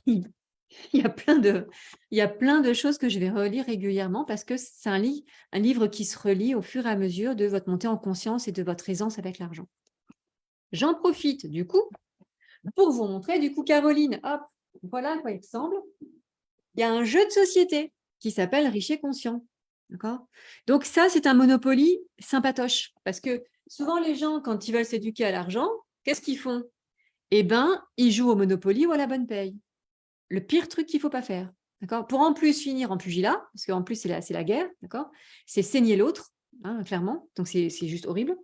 il il y a plein de il y a plein de choses que je vais relire régulièrement parce que c'est un livre qui se relit au fur et à mesure de votre montée en conscience et de votre aisance avec l'argent. J'en profite du coup pour vous montrer du coup Caroline, hop, voilà à quoi il ressemble. Il y a un jeu de société qui s'appelle Riche et conscient, d'accord? Donc ça, c'est un Monopoly sympatoche parce que souvent les gens quand ils veulent s'éduquer à l'argent, qu'est-ce qu'ils font? Eh ben, ils jouent au Monopoly ou à la bonne paye. Le pire truc qu'il faut pas faire, d'accord? Pour en plus finir en pugilat, parce qu'en plus c'est la guerre, d'accord? C'est saigner l'autre, hein, clairement, donc c'est juste horrible.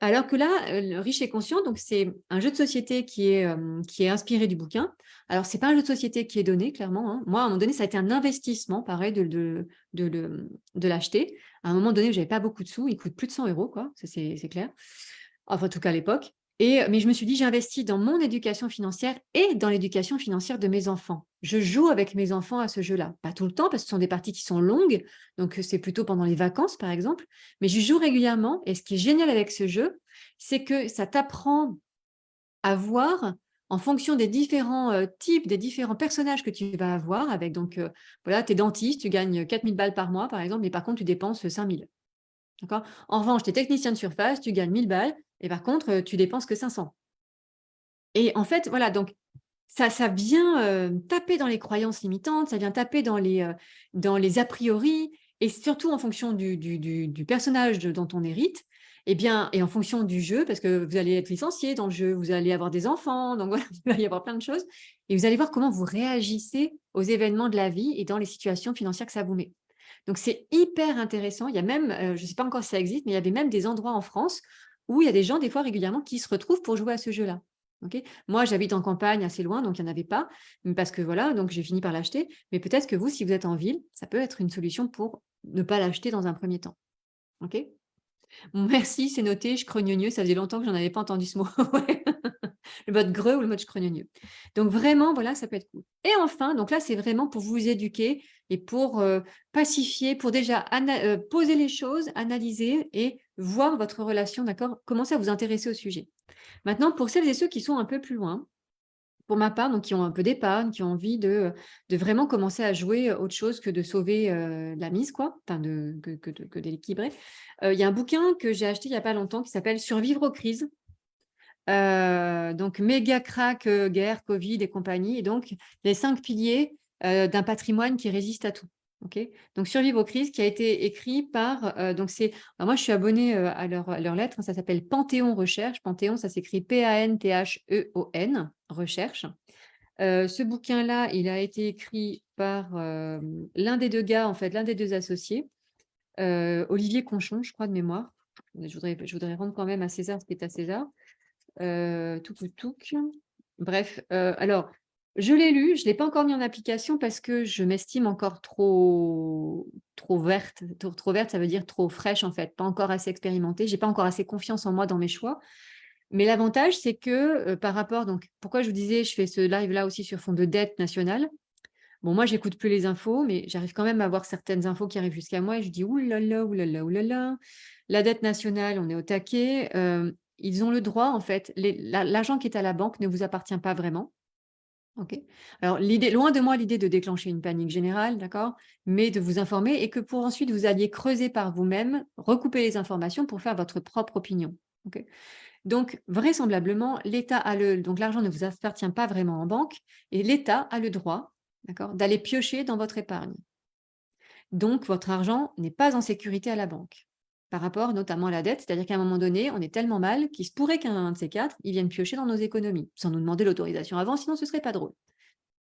Alors que là, le Riche et conscient, donc c'est un jeu de société qui est inspiré du bouquin. Alors c'est pas un jeu de société qui est donné clairement, hein. Moi, à un moment donné, ça a été un investissement pareil de l'acheter. À un moment donné, j'avais pas beaucoup de sous, il coûte plus de 100 € quoi, ça c'est clair. Enfin, en tout cas à l'époque. Mais je me suis dit: «J'investis dans mon éducation financière et dans l'éducation financière de mes enfants». Je joue avec mes enfants à ce jeu-là. Pas tout le temps parce que ce sont des parties qui sont longues, donc c'est plutôt pendant les vacances, par exemple, mais j'y joue régulièrement et ce qui est génial avec ce jeu, c'est que ça t'apprend à voir en fonction des différents, types, des différents personnages que tu vas avoir avec donc, voilà, tu es dentiste, tu gagnes 4 000 balles par mois, par exemple, mais par contre tu dépenses 5 000. D'accord? En revanche, tu es technicien de surface, tu gagnes 1 000 balles et par contre, tu dépenses que 500. Et en fait, voilà, donc ça vient, taper dans les croyances limitantes, ça vient taper dans les a priori et surtout en fonction du personnage dont on hérite et bien et en fonction du jeu parce que vous allez être licencié dans le jeu, vous allez avoir des enfants, donc voilà, il va y avoir plein de choses et vous allez voir comment vous réagissez aux événements de la vie et dans les situations financières que ça vous met. Donc c'est hyper intéressant. Il y a même, je ne sais pas encore si ça existe, mais il y avait même des endroits en France où il y a des gens, des fois, régulièrement, qui se retrouvent pour jouer à ce jeu-là. Ok. Moi, j'habite en campagne assez loin, donc il n'y en avait pas, mais parce que voilà, donc j'ai fini par l'acheter. Mais peut-être que vous, si vous êtes en ville, ça peut être une solution pour ne pas l'acheter dans un premier temps. Ok. Merci, c'est noté, je crogneux, ça faisait longtemps que j'en avais pas entendu ce mot. Ouais. Le mode greux ou le mode crogneux. Donc vraiment, voilà, ça peut être cool. Et enfin, donc là, c'est vraiment pour vous éduquer et pour pacifier, pour déjà poser les choses, analyser et voir votre relation, d'accord? Commencer à vous intéresser au sujet. Maintenant, pour celles et ceux qui sont un peu plus loin, pour ma part, donc qui ont un peu d'épargne, qui ont envie de vraiment commencer à jouer autre chose que de sauver la mise, quoi, enfin que d'équilibrer. Il y a un bouquin que j'ai acheté il n'y a pas longtemps qui s'appelle Survivre aux crises. Donc méga crack, guerre, Covid et compagnie, et donc les 5 piliers d'un patrimoine qui résiste à tout. OK? Donc Survivre aux crises, qui a été écrit par, donc c'est alors moi je suis abonnée, à leurs lettres, ça s'appelle Panthéon Recherche. Panthéon, ça s'écrit Panthéon, Recherche. Ce bouquin-là, il a été écrit par, l'un des 2 gars, en fait, l'un des 2 associés, Olivier Conchon, je crois de mémoire. Je voudrais rendre quand même à César ce qui est à César. Touc. Bref, alors, je l'ai lu, je ne l'ai pas encore mis en application parce que je m'estime encore trop verte. Trop verte, ça veut dire trop fraîche, en fait, pas encore assez expérimentée. J'ai pas encore assez confiance en moi dans mes choix. Mais l'avantage, c'est que, par rapport donc pourquoi je vous disais, je fais ce live-là aussi sur fond de dette nationale. Bon, moi, j'écoute plus les infos, mais j'arrive quand même à voir certaines infos qui arrivent jusqu'à moi et je dis: «Ouh là là, ouh là là, ouh là là, la dette nationale, on est au taquet». Ils ont le droit, en fait, l'argent qui est à la banque ne vous appartient pas vraiment, OK? Alors l'idée, loin de moi l'idée de déclencher une panique générale, d'accord? Mais de vous informer et que pour ensuite vous alliez creuser par vous-même, recouper les informations pour faire votre propre opinion, OK? Donc vraisemblablement, l'État a donc l'argent ne vous appartient pas vraiment en banque et l'État a le droit, d'accord, d'aller piocher dans votre épargne. Donc votre argent n'est pas en sécurité à la banque, par rapport notamment à la dette. C'est-à-dire qu'à un moment donné, on est tellement mal qu'il se pourrait qu'un de ces 4, ils viennent piocher dans nos économies, sans nous demander l'autorisation avant, sinon ce serait pas drôle.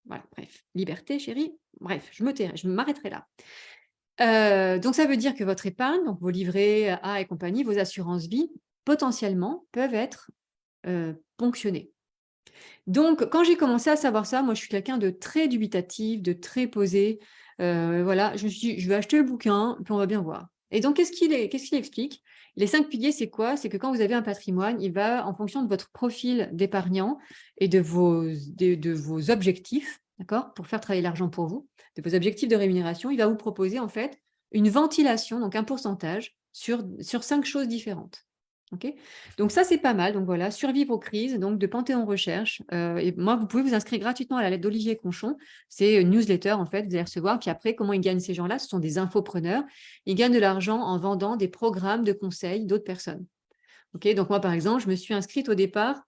Voilà, bref, liberté chérie, bref, je m'arrêterai là. Donc ça veut dire que votre épargne, donc vos livrets A et compagnie, vos assurances vie, potentiellement peuvent être, ponctionnées. Donc quand j'ai commencé à savoir ça, moi je suis quelqu'un de très dubitatif, de très posé, voilà, je me suis dit: «Je vais acheter le bouquin, puis on va bien voir». Et donc qu'est-ce qu'il explique? Les 5 piliers, c'est quoi? C'est que quand vous avez un patrimoine, il va en fonction de votre profil d'épargnant et de vos objectifs, d'accord? Pour faire travailler l'argent pour vous, de vos objectifs de rémunération, il va vous proposer en fait une ventilation, donc un pourcentage sur 5 choses différentes. OK? Donc ça, c'est pas mal. Donc voilà, survivre aux crises, donc de Panthéon Recherche. Et moi, vous pouvez vous inscrire gratuitement à la lettre d'Olivier Conchon. C'est une newsletter, en fait, vous allez recevoir. Puis après, comment ils gagnent ces gens-là? Ce sont des infopreneurs. Ils gagnent de l'argent en vendant des programmes de conseil d'autres personnes. OK? Donc moi, par exemple, je me suis inscrite au départ.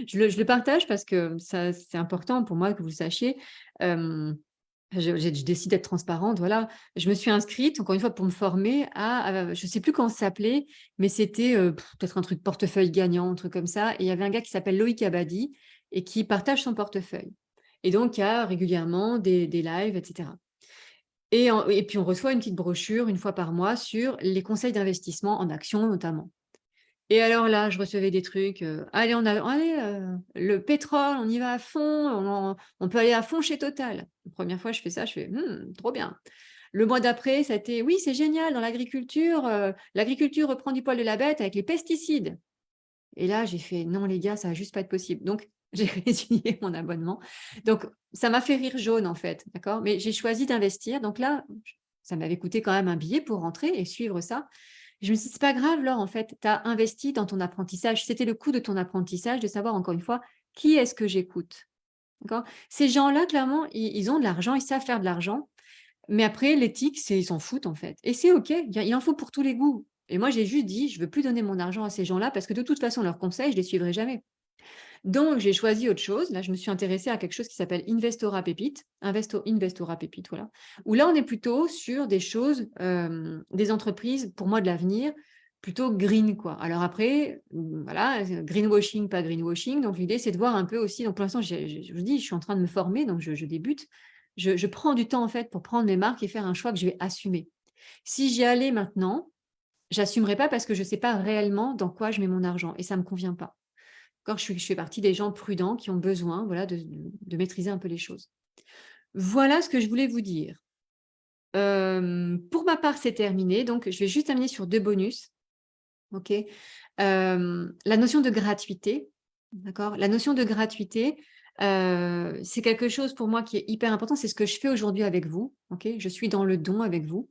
Je le partage parce que ça, c'est important pour moi que vous le sachiez. Je décide d'être transparente, voilà. Je me suis inscrite, encore une fois, pour me former je ne sais plus comment ça s'appelait, mais c'était, peut-être un truc portefeuille gagnant, un truc comme ça, et il y avait un gars qui s'appelle Loïc Abadi et qui partage son portefeuille, et donc il y a régulièrement des lives et cetera, et puis on reçoit une petite brochure une fois par mois sur les conseils d'investissement en actions notamment. Et alors là, je recevais des trucs, «Allez, le pétrole, on y va à fond, on peut aller à fond chez Total». La première fois, je fais ça, je fais: trop bien». Le mois d'après, ça a été: «Oui, c'est génial dans l'agriculture reprend du poil de la bête avec les pesticides». Et là, j'ai fait: «Non les gars, ça va juste pas être possible». Donc j'ai résilié mon abonnement. Donc ça m'a fait rire jaune en fait, d'accord? Mais j'ai choisi d'investir. Donc là, ça m'avait coûté quand même un billet pour rentrer et suivre ça. Je me suis dit: «C'est pas grave Laure, en fait, tu as investi dans ton apprentissage». C'était le coût de ton apprentissage de savoir encore une fois, qui est-ce que j'écoute, d'accord? Ces gens-là, clairement, ils ont de l'argent, ils savent faire de l'argent, mais après l'éthique, c'est ils s'en foutent, en fait, et c'est OK, il en faut pour tous les goûts, et moi, j'ai juste dit: «Je veux plus donner mon argent à ces gens-là parce que de toute façon, leurs conseils, je les suivrai jamais». Donc j'ai choisi autre chose. Là, je me suis intéressée à quelque chose qui s'appelle Investora Pépite, voilà. Où là, on est plutôt sur des choses, des entreprises, pour moi, de l'avenir, plutôt green, quoi. Alors après, voilà, greenwashing, pas greenwashing. Donc l'idée, c'est de voir un peu aussi. Donc pour l'instant, je vous dis, je suis en train de me former, donc je débute. Je prends du temps, en fait, pour prendre mes marques et faire un choix que je vais assumer. Si j'y allais maintenant, j'assumerai pas parce que je sais pas réellement dans quoi je mets mon argent et ça me convient pas. D'accord, je fais partie des gens prudents qui ont besoin, voilà, de maîtriser un peu les choses. Voilà ce que je voulais vous dire. Pour ma part, c'est terminé, donc je vais juste terminer sur 2 bonus, OK? La notion de gratuité, d'accord? La notion de gratuité, c'est quelque chose pour moi qui est hyper important, c'est ce que je fais aujourd'hui avec vous, OK? Je suis dans le don avec vous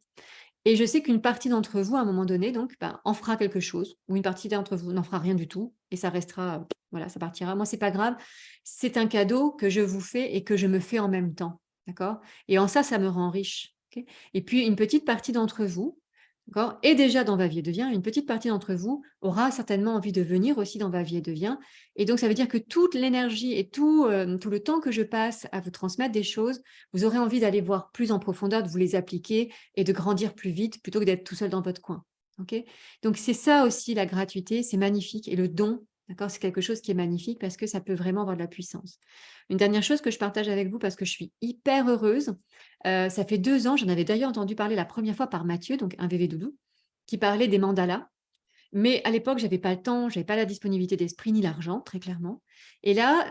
et je sais qu'une partie d'entre vous, à un moment donné, donc, ben, en fera quelque chose ou une partie d'entre vous n'en fera rien du tout et ça restera, voilà, ça partira. Moi, c'est pas grave, c'est un cadeau que je vous fais et que je me fais en même temps, d'accord? Et en ça, ça me rend riche, OK? Et puis une petite partie d'entre vous, d'accord, est déjà dans Va vie et devient, une petite partie d'entre vous aura certainement envie de venir aussi dans Va vie et devient et donc ça veut dire que toute l'énergie et tout le temps que je passe à vous transmettre des choses, vous aurez envie d'aller voir plus en profondeur, de vous les appliquer et de grandir plus vite plutôt que d'être tout seul dans votre coin. OK? Donc c'est ça aussi la gratuité, c'est magnifique et le don, d'accord, c'est quelque chose qui est magnifique parce que ça peut vraiment avoir de la puissance. Une dernière chose que je partage avec vous parce que je suis hyper heureuse, ça fait 2 ans, j'en avais d'ailleurs entendu parler la première fois par Mathieu, donc un bébé doudou, qui parlait des mandalas. Mais à l'époque, j'avais pas le temps, j'avais pas la disponibilité d'esprit ni l'argent, très clairement. Et là,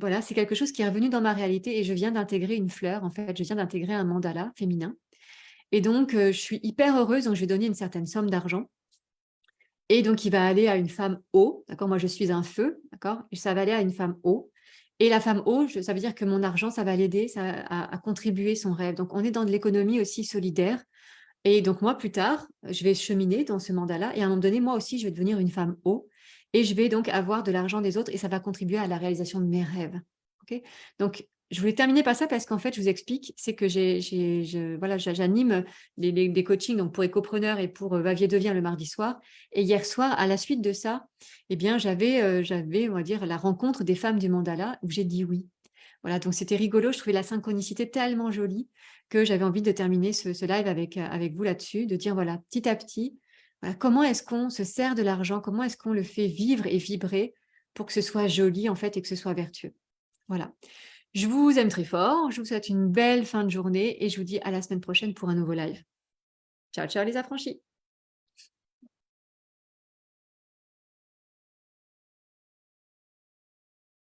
voilà, c'est quelque chose qui est revenu dans ma réalité et je viens d'intégrer une fleur. En fait, je viens d'intégrer un mandala féminin et donc je suis hyper heureuse, donc je vais donner une certaine somme d'argent et donc il va aller à une femme eau, d'accord? Moi, je suis un feu, d'accord? Et ça va aller à une femme eau et la femme eau, je ça veut dire que mon argent, ça va l'aider, ça à contribuer son rêve. Donc on est dans de l'économie aussi solidaire et donc moi, plus tard, je vais cheminer dans ce mandat-là et à un moment donné, moi aussi, je vais devenir une femme eau et je vais donc avoir de l'argent des autres et ça va contribuer à la réalisation de mes rêves. OK? Donc je voulais terminer par ça parce qu'en fait, je vous explique, c'est que voilà, j'anime des coachings donc pour écopreneurs et pour, Va-vie et devient le mardi soir et hier soir, à la suite de ça, eh bien, j'avais, on va dire, la rencontre des femmes du mandala où j'ai dit «oui». Voilà, donc c'était rigolo, je trouvais la synchronicité tellement jolie que j'avais envie de terminer ce live avec vous là-dessus, de dire voilà, petit à petit, voilà, comment est-ce qu'on se sert de l'argent, comment est-ce qu'on le fait vivre et vibrer pour que ce soit joli en fait et que ce soit vertueux. Voilà. Je vous aime très fort, je vous souhaite une belle fin de journée et je vous dis à la semaine prochaine pour un nouveau live. Ciao, ciao les affranchis!